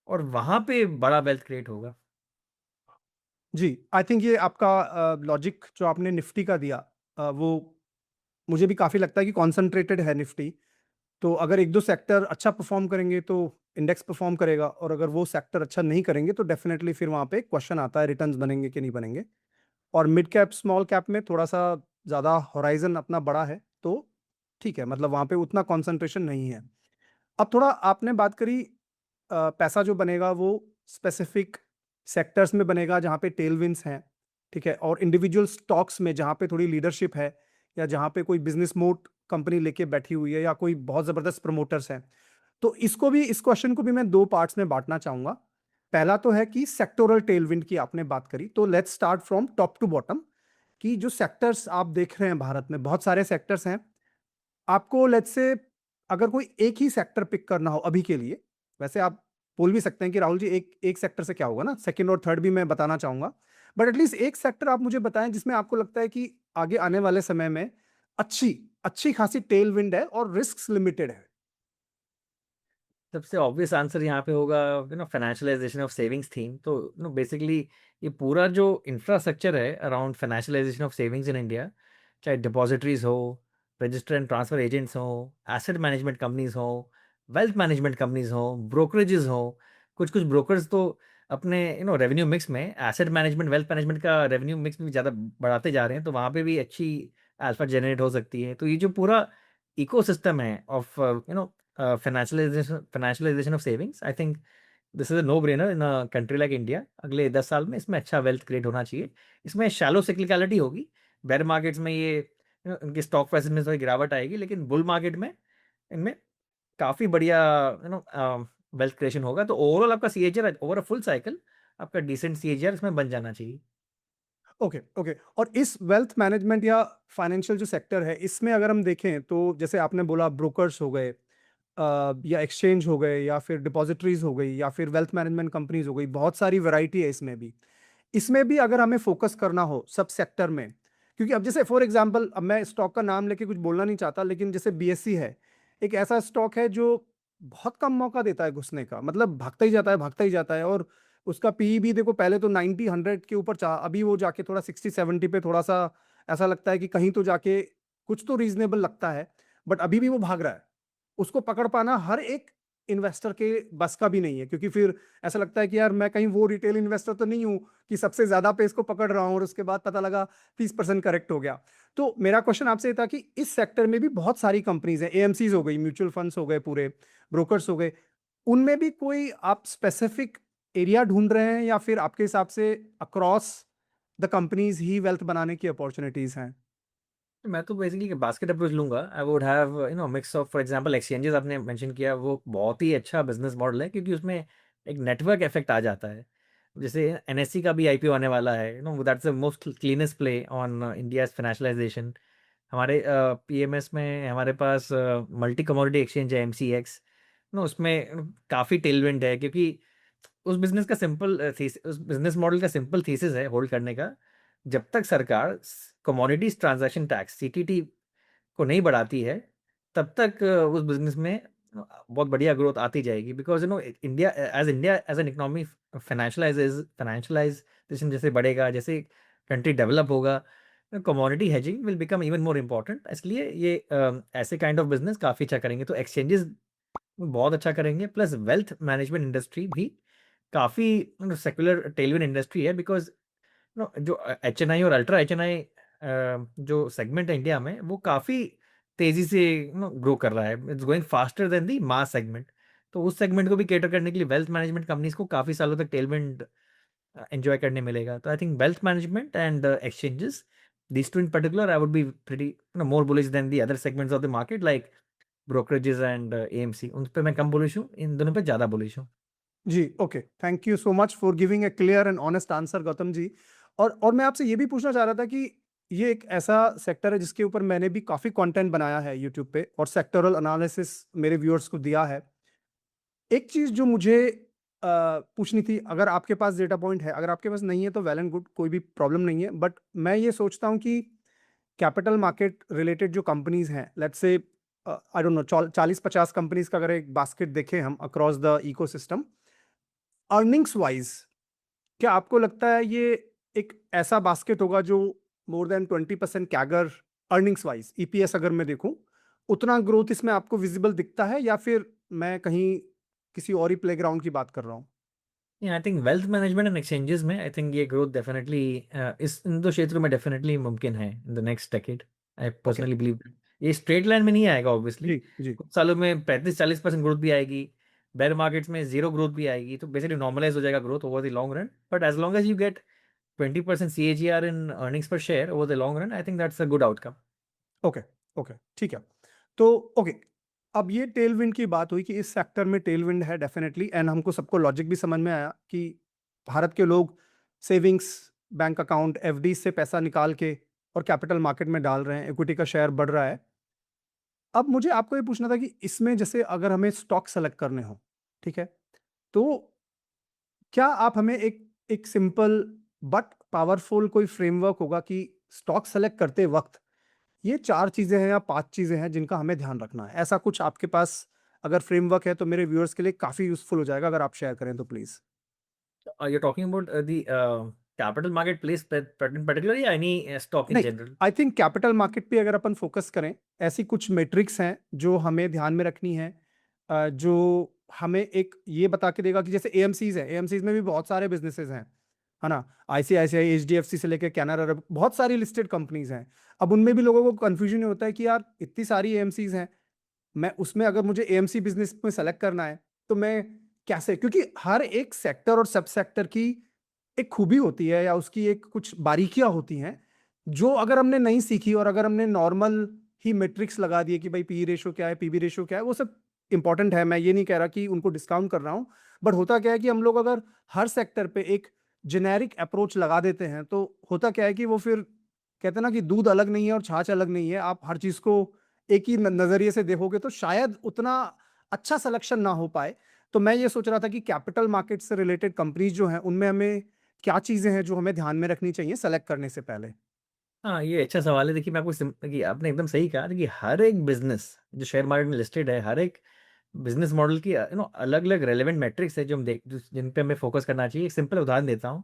और वहां पे बड़ा वेल्थ क्रिएट होगा। जी, आई थिंक ये आपका लॉजिक जो आपने निफ्टी का दिया, वो मुझे भी काफ़ी लगता है कि कॉन्सन्ट्रेटेड है निफ्टी। तो अगर 1-2 सेक्टर अच्छा परफ़ॉर्म करेंगे तो इंडेक्स परफ़ॉर्म करेगा, और अगर वो सेक्टर अच्छा नहीं करेंगे तो डेफ़िनेटली फिर वहाँ पे क्वेश्चन आता है रिटर्न्स बनेंगे कि नहीं बनेंगे। और मिड कैप, स्मॉल कैप में थोड़ा-सा ज़्यादा होराइज़न अपना बड़ा है, तो ठीक है, मतलब वहाँ पे उतना कॉन्सन्ट्रेशन नहीं है। अब थोड़ा आपने बात करी, पैसा जो बनेगा वो स्पेसिफिक सेक्टर्स में बनेगा जहाँ पे टेलविंड्स हैं, ठीक है? और इंडिविजुअल स्टॉक्स में जहाँ पे थोड़ी लीडरशिप है, या जहाँ पे कोई बिज़नेस मोट कंपनी लेके बैठी हुई है, या कोई बहुत ज़बरदस्त प्रमोटर्स हैं। तो इस क्वेश्चन को भी मैं 2 पार्ट्स में बाँटना चाहूँगा। पहला तो है कि सेक्टोरल टेलविंड की आपने बात करी, तो let's start from top to bottom, कि जो सेक्टर्स आप देख रहे हैं भारत में, बहुत सारे सेक्टर्स हैं। आपको लेट्स से अगर कोई एक ही सेक्टर पिक करना हो अभी के लिए, वैसे आप बोल भी सकते हैं कि राहुल जी एक एक सेक्टर से क्या होगा ना, सेकंड और थर्ड भी मैं बताना चाहूँगा। बट एटलीस्ट एक सेक्टर आप मुझे बताएँ जिसमें आपको लगता है कि आगे आने वाले समय में अच्छी अच्छी खासी टेलविंड है और रिस्क्स लिमिटेड है। सबसे ऑब्वियस आंसर यहाँ पे होगा फाइनेंशियलाइजेशन ऑफ सेविंग्स थीम। तो बेसिकली ये पूरा जो इंफ्रास्ट्रक्चर है around financialisation of savings in India, चाहे डिपॉजिटरीज हो, रजिस्टर एंड ट्रांसफर एजेंट्स हो, एसेट मैनेजमेंट कंपनीज हो, वेल्थ मैनेजमेंट कंपनीज हो, ब्रोकरेजेस हो। कुछ कुछ ब्रोकर्स तो अपने रेवेन्यू मिक्स में एसेट मैनेजमेंट, वेल्थ मैनेजमेंट का रेवेन्यू मिक्स भी ज़्यादा बढ़ाते जा रहे हैं, तो वहाँ पे भी अच्छी अल्फा जनरेट हो सकती है। तो ये जो पूरा इकोसिस्टम है of financialization of savings, I think this is a no brainer in a country like India. अगले 10 साल में इसमें अच्छा वेल्थ क्रिएट होना चाहिए। इसमें शैलो सिक्लिकलिटी होगी, बेयर मार्केट्स में ये इनके स्टॉक प्राइसेस में थोड़ी गिरावट आएगी, लेकिन बुल मार्केट में इनमें काफ़ी बढ़िया वेल्थ क्रिएशन होगा। तो ओवरऑल आपका CAGR over a full cycle, आपका डिसेंट सीएजीआर इसमें बन जाना चाहिए। Okay, okay. और इस वेल्थ मैनेजमेंट या फाइनेंशियल जो सेक्टर है, इसमें अगर हम देखें तो जैसे आपने बोला ब्रोकर्स हो गए, या एक्सचेंज हो गए, या फिर डिपॉजिटरीज हो गई, या फिर वेल्थ मैनेजमेंट कंपनीज हो गई, बहुत सारी वैरायटी है इसमें भी। इसमें भी अगर हमें फोकस करना हो सब सेक्टर में, क्योंकि अब जैसे फॉर एग्जांपल, अब मैं स्टॉक का नाम लेके कुछ बोलना नहीं चाहता, लेकिन जैसे बीएससी है, एक ऐसा स्टॉक है जो बहुत कम मौका देता है घुसने का, मतलब भागता ही जाता है, भागता ही जाता है। और उसका पीई भी देखो, पहले तो 90 100 के ऊपर चाह, अभी वो जाके थोड़ा 60 70 पे थोड़ा सा ऐसा लगता है कि कहीं तो जाके कुछ तो रीजनेबल लगता है, बट अभी भी वो भाग रहा है। उसको पकड़ पाना हर एक इन्वेस्टर के बस का भी नहीं है, क्योंकि फिर ऐसा लगता है कि यार मैं कहीं वो रिटेल इन्वेस्टर तो नहीं हूँ कि सबसे ज्यादा पे इसको पकड़ रहा हूँ और उसके बाद पता लगा 30% करेक्ट हो गया। तो मेरा क्वेश्चन आपसे ये था कि इस सेक्टर में भी बहुत सारी कंपनीज हैं, एएमसीज हो गई, म्यूचुअल फंड्स हो गए, पूरे ब्रोकर्स हो गए, उनमें भी कोई आप स्पेसिफिक एरिया ढूंढ रहे हैं या फिर आपके हिसाब से across the companies he wealth बनाने की अपॉर्चुनिटीज हैं? मैं तो बेसिकली बास्केट अप्रोच लूंगा। I would have mix of, for example exchanges आपने मेंशन किया, वो बहुत ही अच्छा बिजनेस मॉडल है क्योंकि उसमें एक नेटवर्क इफेक्ट आ जाता है। जैसे एनएससी का भी आईपीओ आने वाला है, that's the most cleanest play on India's financialisation. हमारे पीएमएस में हमारे पास मल्टी कमोडिटी एक्सचेंज है, एमसीएक्स। उसमें काफ़ी टेलविंड है क्योंकि उस बिजनेस मॉडल का सिंपल थीसिस है होल्ड करने का। जब तक सरकार कमोडिटीज ट्रांजैक्शन टैक्स सीटीटी को नहीं बढ़ाती है, तब तक उस बिजनेस में बहुत बढ़िया ग्रोथ आती जाएगी। Because India as an economy financialization जैसे बढ़ेगा, जैसे कंट्री डेवलप होगा, commodity hedging will become even more important. इसलिए ये ऐसे काइंड ऑफ बिजनेस काफ़ी अच्छा करेंगे। तो एक्सचेंजेस बहुत अच्छा करेंगे, प्लस वेल्थ मैनेजमेंट इंडस्ट्री भी काफ़ी सेक्युलर टेलविंड इंडस्ट्री है। बिकॉज जो एचएनआई और अल्ट्रा एचएनआई जो सेगमेंट है इंडिया में, वो काफ़ी तेज़ी से ग्रो कर रहा है। It's going faster than the mass segment. तो उस सेगमेंट को भी कैटर करने के लिए वेल्थ मैनेजमेंट कंपनीज को काफ़ी सालों तक टेलविंड एंजॉय करने मिलेगा। तो I think wealth management and exchanges, these two in particular, I would be pretty more bullish than the other segments of the market like brokerages and AMC। उन पे मैं कम बुलिश हूँ, इन दोनों पे ज़्यादा बुलिश हूँ। जी, okay, thank you so much for giving a clear and honest answer Gautam ji. और मैं आपसे ये भी पूछना चाह रहा था कि ये एक ऐसा सेक्टर है जिसके ऊपर मैंने भी काफ़ी कंटेंट बनाया है यूट्यूब पे और सेक्टरल एनालिसिस मेरे व्यूअर्स को दिया है। एक चीज़ जो मुझे पूछनी थी, अगर आपके पास डेटा पॉइंट है, अगर आपके पास नहीं है तो वेल एंड गुड, कोई भी प्रॉब्लम नहीं है, बट मैं ये सोचता हूँ कि कैपिटल मार्केट रिलेटेड जो कंपनीज हैं, let's say I don't know 40-50 companies का अगर एक बास्केट देखें हम across the ecosystem, earnings wise क्या आपको लगता है ये एक ऐसा बास्केट होगा जो more than 20% CAGR earnings wise, EPS अगर मैं देखूं, उतना ग्रोथ इसमें आपको विजिबल दिखता है, या फिर मैं कहीं किसी और ही प्लेग्राउंड की बात कर रहा हूँ? I think wealth management and exchanges में आई थिंक ये ग्रोथ डेफिनेटली इस इन दो क्षेत्रों में डेफिनेटली मुमकिन है in the next decade. I okay. Personally believe ये स्ट्रेट लाइन में नहीं आएगा ऑब्वियसली। जी जी। कुछ सालों में 35-40% ग्रोथ भी आएगी, बेयर मार्केट्स में जीरो ग्रोथ भी आएगी। तो बेसिकली नॉर्मलाइज हो जाएगा growth over the long run. But as long as you get 20% CAGR in earnings per share over the long run, I think that's a good outcome. Okay. Okay, ठीक है। तो ओके, अब ये टेल विंड की बात हुई कि इस सेक्टर में टेल विंड है डेफिनेटली, एंड हमको सबको लॉजिक भी समझ में आया कि भारत के लोग सेविंग्स, बैंक अकाउंट, एफडी से पैसा निकाल के और कैपिटल मार्केट में डाल रहे हैं, इक्विटी का शेयर बढ़ रहा है। अब मुझे आपको ये पूछना था कि इसमें जैसे अगर हमें स्टॉक सेलेक्ट करने हो, ठीक है, तो क्या आप हमें एक एक सिंपल बट पावरफुल कोई फ्रेमवर्क होगा कि स्टॉक सेलेक्ट करते वक्त ये 4 चीज़ें हैं या 5 चीज़ें हैं जिनका हमें ध्यान रखना है? ऐसा कुछ आपके पास अगर फ्रेमवर्क है तो मेरे व्यूअर्स के लिए काफ़ी यूज़फुल हो जाएगा, अगर आप शेयर करें तो please. You're talking about the capital marketplace in particular, या any stock in नहीं, general? I think capital market पे अगर अपन फोकस करें, ऐसी कुछ मैट्रिक्स हैं जो हमें ध्यान में रखनी है, जो हमें एक ये बता के देगा कि जैसे एएमसीज़ हैं, एएमसीज़ में भी बहुत सारे बिज़नेसेस हैं, है ना? आईसीआईसीआई, एचडीएफसी से लेके कैनरा रैप, बहुत सारी लिस्टेड कंपनीज़ हैं। अब उनमें भी लोगों को कन्फ्यूजन ये होता है कि यार इतनी सारी एएमसीज़ हैं, मैं उसमें अगर मुझे एएमसी बिज़नेस में सेलेक्ट करना है, तो मैं कैसे? क्योंकि हर एक सेक्टर और सब सेक्टर की एक खूबी होती है या उसकी एक कुछ बारीकियाँ होती हैं, जो अगर हमने नहीं सीखी और अगर हमने नॉर्मल ही मैट्रिक्स लगा दिए कि भाई पी रेशियो क्या है, पीबी रेशियो क्या है, वो सब इंपॉर्टेंट है, मैं ये नहीं कह रहा कि उनको डिस्काउंट कर रहा हूँ। बट होता क्या है कि हम लोग अगर हर सेक्टर पे एक जेनेरिक अप्रोच लगा देते हैं, तो होता क्या है कि वो फिर कहते हैं ना कि दूध अलग नहीं है और छाछ अलग नहीं है। आप हर चीज़ को एक ही नज़रिए से देखोगे तो शायद उतना अच्छा सिलेक्शन ना हो पाए। तो मैं ये सोच रहा था कि कैपिटल मार्केट से रिलेटेड कंपनीज़ जो हैं, उनमें हमें क्या चीज़ें हैं जो हमें ध्यान में रखनी चाहिए सेलेक्ट करने से पहले? हाँ, ये अच्छा सवाल है। देखिए, मैं आपको कि आपने एकदम सही कहा कि हर एक बिजनेस जो शेयर मार्केट में लिस्टेड है, हर एक बिजनेस मॉडल की अलग अलग रेलेवेंट मैट्रिक्स है जो हम देख जिन पे हमें फोकस करना चाहिए। एक सिंपल उदाहरण देता हूँ।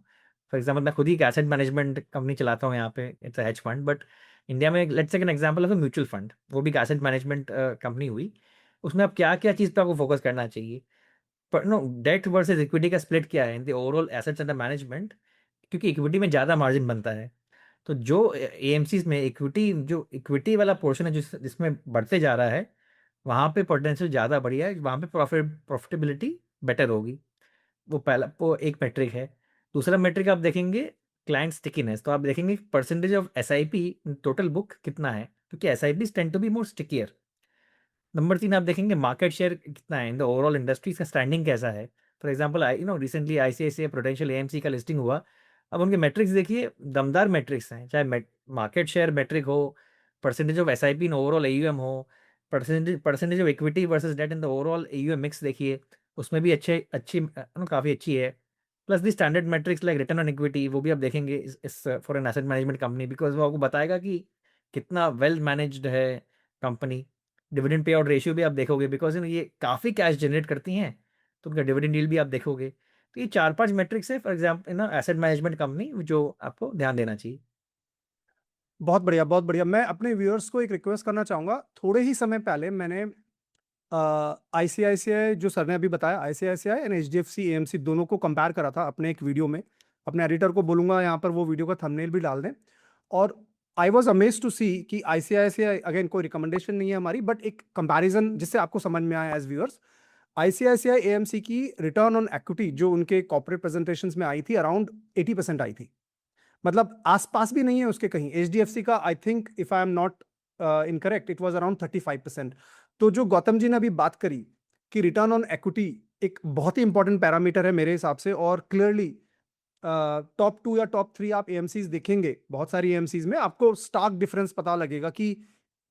फॉर एग्जांपल, मैं खुद ही एक एसेट मैनेजमेंट कंपनी चलाता हूँ यहाँ पे, it's a hedge fund. But India में let's take an example of a mutual fund, वो भी एक एसेट मैनेजमेंट कंपनी हुई। उसमें आप क्या-क्या चीज़ पे आपको फ़ोकस करना चाहिए। पर नो डेट वर्सेस इक्विटी का स्प्लिट क्या है in the overall assets under management, क्योंकि इक्विटी में ज़्यादा मार्जिन बनता है। तो जो एएमसीज़ में इक्विटी, जो इक्विटी वाला पोर्शन है जिसमें बढ़ते जा रहा है, वहाँ पे पोटेंशियल ज़्यादा बढ़िया है, वहाँ पे प्रॉफ़िटेबिलिटी बेटर होगी। वो एक मैट्रिक है। दूसरा मैट्रिक आप देखेंगे क्लाइंट स्टिकीनेस, तो आप देखेंगे percentage of SIP in total book कितना है, क्योंकि SIPs tend to be more stickier. Number 3 आप देखेंगे मार्केट शेयर कितना है इन द ओवरऑल इंडस्ट्री, का स्टैंडिंग कैसा है। For example recently ICICI Prudential AMC का लिस्टिंग हुआ। अब उनके मैट्रिक्स देखिए, दमदार मैट्रिक्स हैं, चाहे मार्केट शेयर मैट्रिक हो, percentage of SIP in overall AUM हो, percentage of equity versus debt in the overall AUM mix देखिए, उसमें भी काफ़ी अच्छी है। Plus the standard matrix like return on equity, वो भी आप देखेंगे इस for an asset management company, because वो आपको बताएगा कि कितना वेल मैनेज्ड है company. Dividend pay out ratio भी आप देखोगे, बिकॉज ये काफ़ी कैश जनरेट करती हैं, तो उनका डिविडेंड यील्ड भी आप देखोगे। तो ये 4-5 मैट्रिक्स है for example asset management company, जो आपको ध्यान देना चाहिए। बहुत बढ़िया, बहुत बढ़िया। मैं अपने व्यूअर्स को एक रिक्वेस्ट करना चाहूँगा। थोड़े ही समय पहले मैंने आईसीआईसीआई, जो सर ने अभी बताया, आईसीआईसीआई एंड एचडीएफसी एएमसी दोनों को कंपेयर करा था अपने एक वीडियो में। अपने एडिटर को बोलूँगा यहाँ पर वो वीडियो का थंबनेल भी डाल दें। और आई वॉज अमेज्ड टू सी कि आईसीआईसीआई, अगेन कोई रिकमेंडेशन नहीं है हमारी, बट एक कंपैरिजन जिससे आपको समझ में आया एज व्यूअर्स। आईसीआईसीआई एएमसी की रिटर्न ऑन इक्विटी जो उनके कॉर्पोरेट प्रेजेंटेशंस में आई थी, अराउंड 80% आई थी। मतलब आसपास भी नहीं है उसके कहीं। एचडीएफसी का I think, if I am not incorrect, it was around 35%। तो जो गौतम जी ने अभी बात करी कि रिटर्न ऑन इक्विटी एक बहुत ही इंपॉर्टेंट पैरामीटर है मेरे हिसाब से, और क्लियरली टॉप 2 या टॉप 3 आप एएमसीज देखेंगे, बहुत सारी एएमसीज में आपको स्टार्क डिफरेंस पता लगेगा कि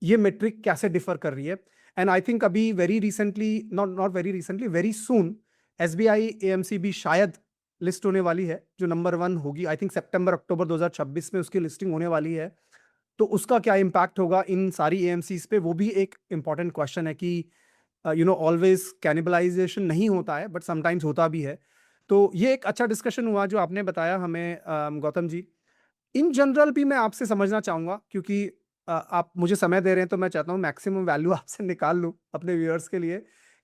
ये मेट्रिक कैसे डिफर कर रही है। एंड आई थिंक अभी very recently, not not very recently, very soon SBI AMC भी शायद लिस्ट होने वाली है, जो नंबर 1 होगी। आई थिंक सितंबर अक्टूबर 2026 में उसकी लिस्टिंग होने वाली है। तो उसका क्या इम्पैक्ट होगा इन सारी एएमसीज पे, वो भी एक इंपॉर्टेंट क्वेश्चन है कि ऑलवेज कैनिबलाइजेशन नहीं होता है, बट समटाइम्स होता भी है। तो ये एक अच्छा डिस्कशन हुआ जो आपने बताया हमें, गौतम जी। इन जनरल भी मैं आपसे समझना चाहूँगा, क्योंकि आप मुझे समय दे रहे हैं, तो मैं चाहता हूँ मैक्सिमम वैल्यू आपसे निकाल लूँ अपने व्यूअर्स के लिए,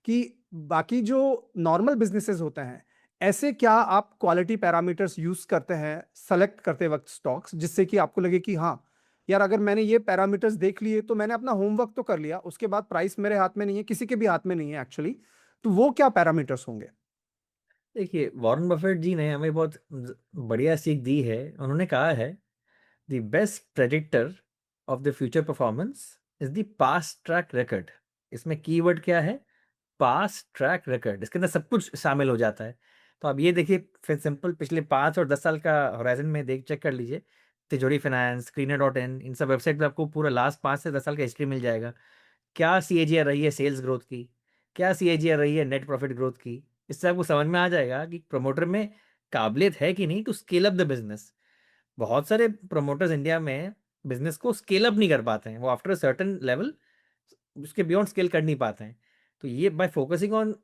कि बाकी जो नॉर्मल बिजनेसेस होते हैं, ऐसे क्या आप क्वालिटी पैरामीटर्स यूज़ करते हैं सेलेक्ट करते वक्त स्टॉक्स, जिससे कि आपको लगे कि हाँ यार, अगर मैंने ये पैरामीटर्स देख लिए तो मैंने अपना होमवर्क तो कर लिया, उसके बाद प्राइस मेरे हाथ में नहीं है, किसी के भी हाथ में नहीं है एक्चुअली। तो वो क्या पैरामीटर्स होंगे? देखिए, वॉरेन बफेट जी ने हमें बहुत बढ़िया सीख दी है। उन्होंने कहा है, the best predictor of the future performance is the past track record. इसमें कीवर्ड क्या है? Past track record. इसके अंदर सब कुछ शामिल हो जाता है। तो आप ये देखिए, फिर सिंपल पिछले 5 और 10 साल का होराइजन में देख चेक कर लीजिए। तिजोरी फाइनेंस, स्क्रीनर.इन, इन सब वेबसाइट पे आपको पूरा लास्ट 5 से 10 साल का हिस्ट्री मिल जाएगा। क्या सीएजीआर रही है सेल्स ग्रोथ की, क्या सीएजीआर रही है नेट प्रॉफिट ग्रोथ की। इससे आपको समझ में आ जाएगा कि प्रमोटर में काबिलियत है कि नहीं to scale up the business. बहुत सारे प्रमोटर्स इंडिया में बिजनेस को स्केल अप नहीं कर पाते हैं, वो आफ्टर अ सर्टेन लेवल उसके बियॉन्ड स्केल कर नहीं पाते हैं। तो ये by focusing on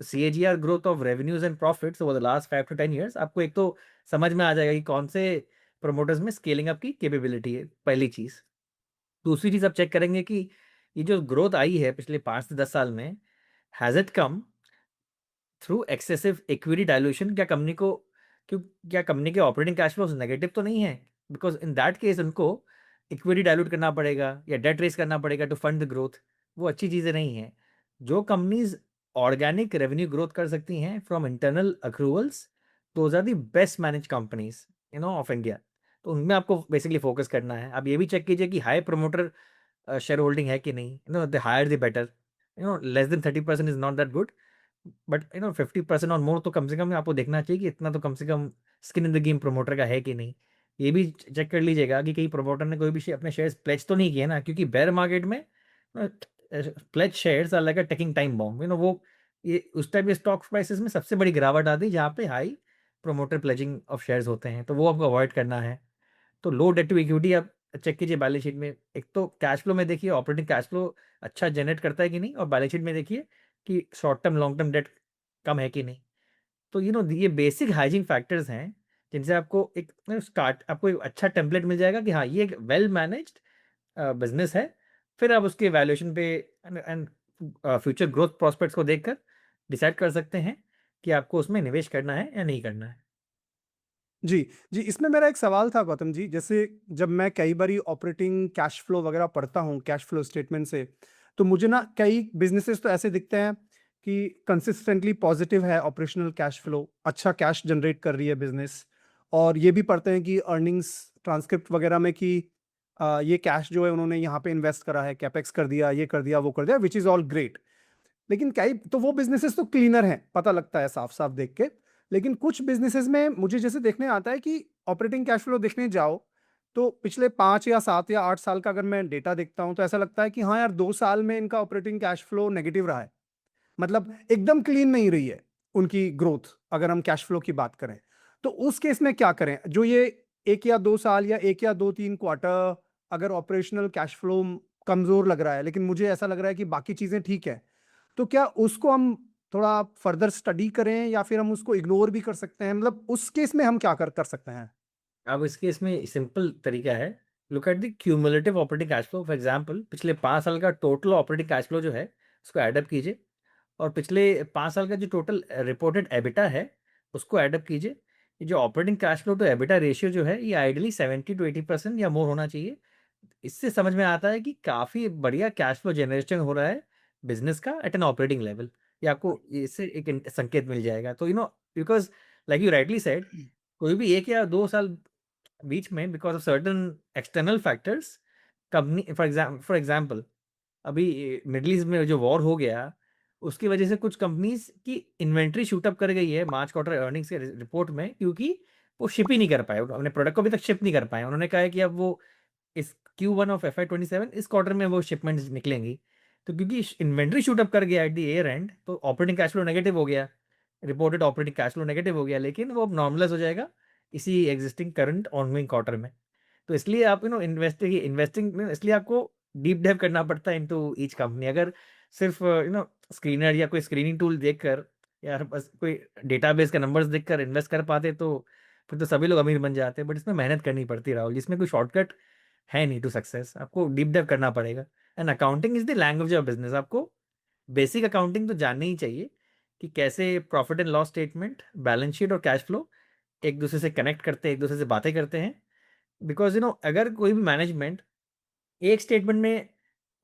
CAGR growth of revenues and profits over the last 5 to 10 years, आपको एक तो समझ में आ जाएगा कि कौन से प्रमोटर्स में स्केलिंग अप की कैपेबिलिटी है, पहली चीज़। दूसरी चीज़ आप चेक करेंगे कि ये जो ग्रोथ आई है पिछले 5 से 10 साल में, has it come through excessive equity dilution? क्या कंपनी के ऑपरेटिंग कैश फ्लोज नेगेटिव तो नहीं है? बिकॉज़ इन दैट केस उनको इक्विटी डाइल्यूट करना पड़ेगा या डेट रेज़ करना पड़ेगा टू फंड द ग्रोथ। वो अच्छी चीज़ें नहीं हैं। जो कंपनीज़ ऑर्गेनिक रेवेन्यू ग्रोथ कर सकती हैं from internal accruals, those are the best managed companies of India. तो उनमें आपको बेसिकली फोकस करना है। आप ये भी चेक कीजिए कि हाई प्रमोटर शेयर होल्डिंग है कि नहीं। The higher the better. Less than 30% is not that good, but 50% और मोर तो कम से कम आपको देखना चाहिए कि इतना तो कम से कम skin in the game promoter का है कि नहीं। ये भी चेक कर लीजिएगा कि कहीं प्रमोटर ने कोई भी अपने शेयर्स प्लेज तो नहीं किए ना, क्योंकि बेयर मार्केट में pledge shares are like a taking time bomb. वो ये उस टाइप के स्टॉक प्राइसेस में सबसे बड़ी गिरावट आती है जहाँ पे high promoter pledging of shares होते हैं, तो वो आपको अवॉइड करना है। तो लो डेट टू इक्विटी आप चेक कीजिए बैलेंस शीट में। एक तो कैश फ्लो में देखिए ऑपरेटिंग कैश फ्लो अच्छा जनरेट करता है कि नहीं, और बैलेंस शीट में देखिए कि short term long term debt कम है कि नहीं। तो ये बेसिक हाइजीन फैक्टर्स हैं जिनसे आपको एक स्टार्ट आपको एक अच्छा टेम्पलेट मिल जाएगा कि हाँ, ये एक वेल मैनेज्ड बिजनेस है। फिर आप उसके वैल्यूएशन पे एंड फ्यूचर ग्रोथ प्रॉस्पेक्ट्स को देखकर डिसाइड कर सकते हैं कि आपको उसमें निवेश करना है या नहीं करना है। जी, जी, इसमें मेरा एक सवाल था गौतम जी, जैसे जब मैं कई बारी ऑपरेटिंग कैश फ्लो वगैरह पढ़ता हूँ, कैश फ्लो स्टेटमेंट से, तो मुझे ना कई बिज़नेसेस तो ऐसे दिखते हैं कि कंसिस्टेंटली पॉजिटिव है ऑपरेशनल कैश फ्लो, अच्छा कैश जनरेट कर रही है बिज़नेस और ये भी पढ़ते हैं कि अर्निंग्स ट्रांसक्रिप्ट वगैरह में कि ये कैश जो है उन्होंने यहाँ पे इन्वेस्ट करा है, कैपेक्स कर दिया, ये कर दिया, वो कर दिया, व्हिच इज़ ऑल ग्रेट। लेकिन कई तो वो बिज़नेसेस तो क्लीनर हैं, पता लगता है साफ-साफ देख के। लेकिन कुछ बिज़नेसेस में मुझे जैसे देखने आता है कि ऑपरेटिंग कैश फ्लो देखने जाओ, तो पिछले 5 या 7 या 8 साल का अगर मैं डेटा देखता हूँ, तो ऐसा लगता है कि हाँ यार, 2 साल में इनका ऑपरेटिंग कैश फ्लो नेगेटिव रहा है। मतलब एकदम क्लीन नहीं रही है उनकी ग्रोथ, अगर हम कैश फ्लो की बात करें। तो उस केस में क्या करें? जो ये 1 या 2 साल या 1 या 2-3 क्वार्टर अगर ऑपरेशनल कैश फ्लो कमज़ोर लग रहा है, लेकिन मुझे ऐसा लग रहा है कि बाकी चीज़ें ठीक है। तो क्या उसको हम थोड़ा फर्दर स्टडी करें या फिर हम उसको इग्नोर भी कर सकते हैं? मतलब उस केस में हम क्या कर कर सकते हैं? अब इसके इसमें सिंपल तरीका है, look at the cumulative operating cash flow. For example पिछले 5 साल का टोटल ऑपरेटिंग कैश फ्लो जो है, उसको ऐड अप कीजिए और पिछले 5 साल का जो टोटल रिपोर्टेड एबिटा है, उसको ऐड अप कीजिए। ये जो operating cash flow to EBITDA ratio जो है, ये आइडियली 70 टू 80% या मोर होना चाहिए। इससे समझ में आता है कि काफ़ी बढ़िया कैश फ्लो जनरेशन हो रहा है बिज़नेस का एट एन ऑपरेटिंग लेवल। ये आपको इससे एक संकेत मिल जाएगा। तो because like you rightly said, कोई भी 1 या 2 साल बीच में because of certain external factors, company for example अभी मिडल ईस्ट में जो वॉर हो गया, उसकी वजह से कुछ कंपनीज़ की इन्वेंटरी शूट अप कर गई है मार्च क्वार्टर अर्निंग्स के रिपोर्ट में, क्योंकि वो शिप ही नहीं कर पाए। अपने प्रोडक्ट को अभी तक शिप नहीं कर पाए। उन्होंने कहा है कि अब वो इस Q1 ऑफ FY 27 इस क्वार्टर में वो शिपमेंट्स निकलेंगी। तो क्योंकि इन्वेंटरी शूट अप कर गया एट द ईयर एंड, तो ऑपरेटिंग कैश फ्लो नेगेटिव हो गया। Reported operating cash flow negative हो गया, लेकिन वो अब नॉर्मलाइज़ हो जाएगा इसी एक्जिस्टिंग करंट ऑनगोइंग क्वार्टर में। तो इसलिए आप इन्वेस्टिंग में इसलिए आपको डीप डाइव करना पड़ता है इनटू ईच कंपनी। अगर सिर्फ स्क्रीनर या कोई स्क्रीनिंग टूल देखकर या बस कोई डेटाबेस के नंबर्स देखकर इन्वेस्ट कर पाते, तो फिर तो सभी लोग अमीर बन जाते। बट इसमें मेहनत करनी पड़ती है राहुल, जिसमें कोई शॉर्टकट है नहीं टू सक्सेस। आपको डीप डाइव करना पड़ेगा। And accounting is the language of business. आपको बेसिक अकाउंटिंग तो जाननी ही चाहिए कि कैसे profit and loss statement, balance sheet और कैश फ्लो एक दूसरे से कनेक्ट करते हैं, एक दूसरे से बातें करते हैं। बिकॉज अगर कोई भी मैनेजमेंट एक स्टेटमेंट में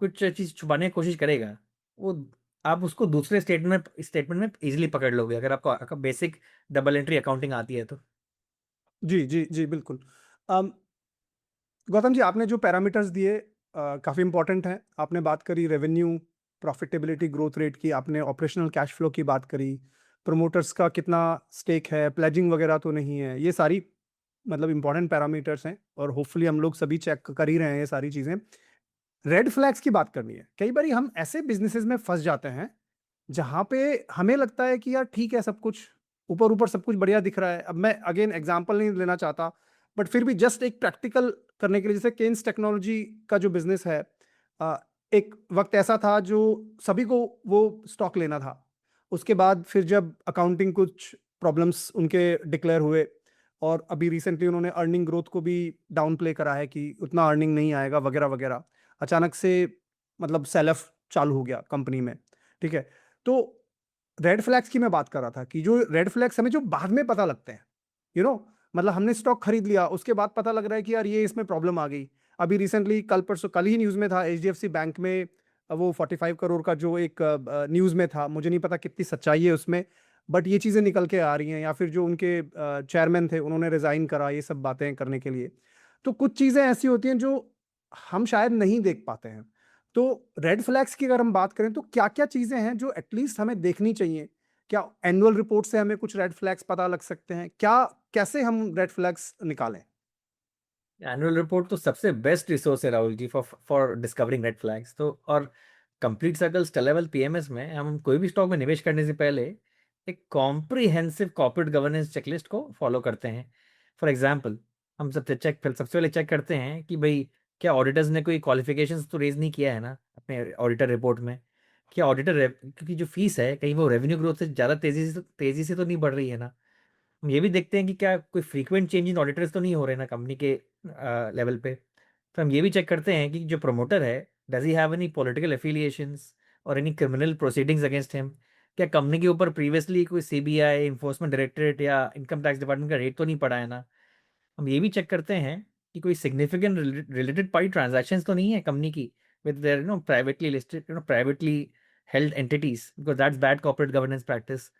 कुछ चीज़ छुपाने की कोशिश करेगा, वो आप उसको दूसरे स्टेटमेंट में इजीली पकड़ लोगे, अगर आपको बेसिक डबल एंट्री अकाउंटिंग आती है तो। जी, जी, जी, बिल्कुल। अम, गौतम जी, आपने जो पैरामीटर्स दिए काफ़ी इम्पोर्टेंट हैं। आपने बात करी रेवेन्यू, प्रॉफिटेबिलिटी, ग्रोथ रेट की, आपने ऑपरेशनल कैश फ्लो की बात करी, प्रमोटर्स का कितना स्टेक है, प्लेजिंग वगैरह तो नहीं है। ये सारी मतलब इम्पोर्टेंट पैरामीटर्स हैं और होपफुली हम लोग सभी चेक कर ही रहे हैं ये सारी चीज़ें। रेड फ्लैग्स की बात करनी है। कई बारी हम ऐसे बिज़नेसेस में फँस जाते हैं, जहाँ पे हमें लगता है कि यार ठीक है सब कुछ, ऊपर-ऊपर सब कुछ बढ़िया दिख रहा है। अब मैं अगेन एग्ज़ाम्पल नहीं लेना चाहता, बट फिर भी जस्ट एक प्रैक्टिकल करने के लिए, जैसे केन्स टेक्नोलॉजी का जो बिज़नेस है, अ, एक वक़्त ऐसा था जो सभी को वो स्टॉक लेना था। उसके बाद फिर जब अकाउंटिंग कुछ प्रॉब्लम्स उनके डिक्लेयर हुए और अभी रिसेंटली उन्होंने अर्निंग ग्रोथ को भी डाउन प्ले करा है कि उतना अर्निंग नहीं आएगा वगैरह-वगैरह। अचानक से मतलब सेल ऑफ चालू हो गया कंपनी में, ठीक है? तो रेड फ्लैग्स की मैं बात कर रहा था कि जो रेड फ्लैग्स हमें जो बाद में पता लगते हैं, यू नो मतलब हमने स्टॉक खरीद लिया, उसके बाद पता लग रहा है कि यार ये इसमें प्रॉब्लम आ गई। अभी रिसेंटली कल ही न्यूज़ में था, एचडीएफसी बैंक में वो 45 करोड़ का जो एक न्यूज़ में था, मुझे नहीं पता कितनी सच्चाई है उसमें, बट ये चीज़ें निकल के आ रही हैं, या फिर जो उनके चेयरमैन थे उन्होंने रिज़ाइन करा ये सब बातें करने के लिए। तो कुछ चीज़ें ऐसी होती हैं जो हम शायद नहीं देख पाते हैं। तो रेड फ्लैग्स की अगर हम बात करें, तो क्या-क्या चीज़ें हैं जो एटलीस्ट हमें देखनी चाहिए? क्या एनुअल रिपोर्ट से हमें कुछ रेड फ्लैग्स पता लग सकते हैं? कैसे हम रेड फ्लैग्स निकालें? एनुअल रिपोर्ट तो सबसे बेस्ट रिसोर्स है Rahul ji for discovering red flags. तो और complete circle Stellar level PMS में हम कोई भी स्टॉक में निवेश करने से पहले एक कॉम्प्रिहेंसिव कॉर्पोरेट गवर्नेंस चेकलिस्ट को फॉलो करते हैं। फॉर एग्जांपल, हम सबसे पहले चेक करते हैं कि भाई क्या ऑडिटर्स ने कोई क्वालिफिकेशंस तो रेज नहीं किया है ना अपने ऑडिटर रिपोर्ट में। क्या क्योंकि जो फीस है कहीं वो रेवेन्यू ग्रोथ से ज़्यादा तेज़ी से तो नहीं बढ़ रही है ना। हम ये भी देखते हैं कि क्या कोई फ्रीक्वेंट चेंज इन ऑडिटर्स तो नहीं हो रहे ना कंपनी के लेवल पे। तो हम ये भी चेक करते हैं कि जो प्रमोटर है, does he have any political affiliations, और any criminal proceedings against him? क्या कंपनी के ऊपर प्रीवियसली कोई सीबीआई, इन्फोर्समेंट डायरेक्टरेट या इनकम टैक्स डिपार्टमेंट का रेड तो नहीं पड़ा है ना? हम ये भी चेक करते हैं कि कोई सिग्निफिकेंट रिलेटेड पार्टी ट्रांजैक्शंस तो नहीं है कंपनी की with their privately listed privately held entities, because that's bad corporate governance practice.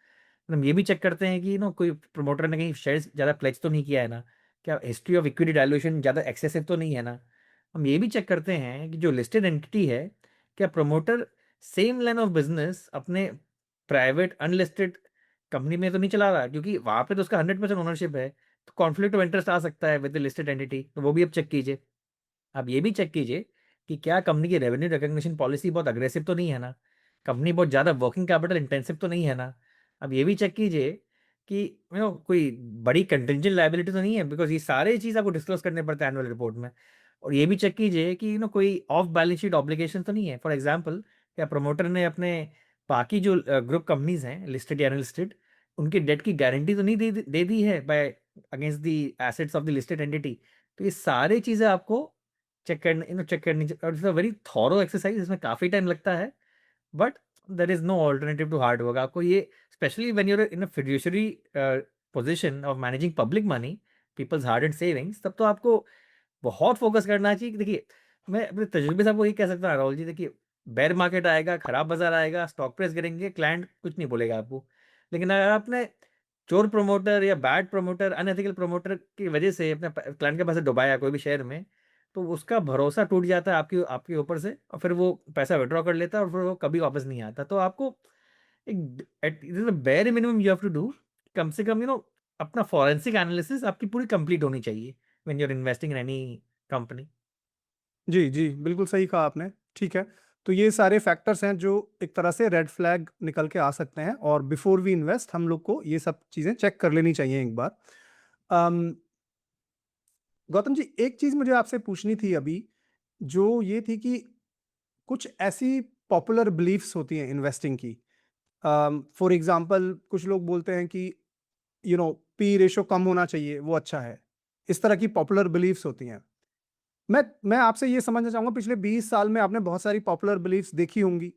हम ये भी चेक करते हैं कि कोई प्रमोटर ने कहीं शेयर्स ज़्यादा प्लेज तो नहीं किया है ना? क्या हिस्ट्री ऑफ इक्विटी डायल्यूशन ज़्यादा एक्सेसिव तो नहीं है ना? हम ये भी चेक करते हैं कि जो लिस्टेड एंटिटी है, क्या promoter same line of business अपने प्राइवेट अनलिस्टेड कंपनी में तो नहीं चला रहा, क्योंकि वहाँ पे तो उसका 100% ओनरशिप है। तो कॉन्फ्लिक्ट ऑफ इंटरेस्ट आ सकता है विद द लिस्टेड एंटिटी, तो वो भी आप चेक कीजिए। आप ये भी चेक कीजिए कि क्या कंपनी की रेवेन्यू रिकॉग्निशन पॉलिसी बहुत अग्रेसिव तो नहीं है ना? कंपनी बहुत ज़्यादा वर्किंग कैपिटल इंटेंसिव तो नहीं है ना? अब ये भी चेक कीजिए कि कोई बड़ी कंटिंजेंट लायबिलिटी तो नहीं है, बिकॉज़ ये सारे चीज़ आपको डिस्क्लोज़ करने पड़ते हैं एनुअल रिपोर्ट में। और ये भी चेक कीजिए कि कोई ऑफ बैलेंस शीट ऑब्लिगेशन तो नहीं है। फॉर एग्ज़ाम्पल, क्या प्रमोटर ने अपने बाकी जो ग्रुप कंपनीज़ हैं, लिस्टेड या अनलिस्टेड, उनकी डेट की गारंटी तो नहीं दे दी है by against the assets of the listed entity? तो ये सारी चीज़ें आपको चेक करनी और it's a very thorough exercise, इसमें काफ़ी टाइम लगता है, but there is no alternative to hard work. आपको ये specially when you are in a fiduciary position of managing public money, people's hard and savings, तब तो आपको बहुत फ़ोकस करना चाहिए कि देखिए, मैं अपने तजुर्बे से आपको ये कह सकता हूँ राहुल जी, देखिए, बेयर मार्केट आएगा, खराब बाज़ार आएगा, स्टॉक प्राइस गिरेंगे, क्लाइंट कुछ नहीं बोलेगा आपको। लेकिन अगर आपने चोर प्रमोटर या बैड प्रमोटर, अनएथिकल प्रमोटर की वजह से अपने क्लाइंट के पैसे डुबाया कोई भी शेयर में, तो उसका भरोसा टूट जाता है आपके आपके ऊपर से, और फिर वो पैसा विथड्रॉ कर लेता है और फिर वो कभी वापस नहीं आता। तो आपको एक bare minimum you have to do, कम से कम अपना फॉरेंसिक एनालिसिस आपकी पूरी कंप्लीट होनी चाहिए when you are investing in any company. जी, जी, बिल्कुल सही कहा आपने, ठीक है। तो ये सारे फैक्टर्स हैं जो एक तरह से रेड फ्लैग निकल के आ सकते हैं और बिफोर वी इन्वेस्ट हम लोग को ये सब चीज़ें चेक कर लेनी चाहिए एक बार। अम, गौतम जी, एक चीज़ मुझे आपसे पूछनी थी अभी, जो ये थी कि कुछ ऐसी पॉपुलर बिलीफ्स होती हैं इन्वेस्टिंग की। फॉर एग्ज़ाम्पल कुछ लोग बोलते हैं कि पी रेशो कम होना चाहिए, वो अच्छा है। इस तरह की पॉपुलर बिलीफ्स होती हैं। मैं आपसे ये समझना चाहूँगा, पिछले 20 साल में आपने बहुत सारी पॉपुलर बिलीफ्स देखी होंगी।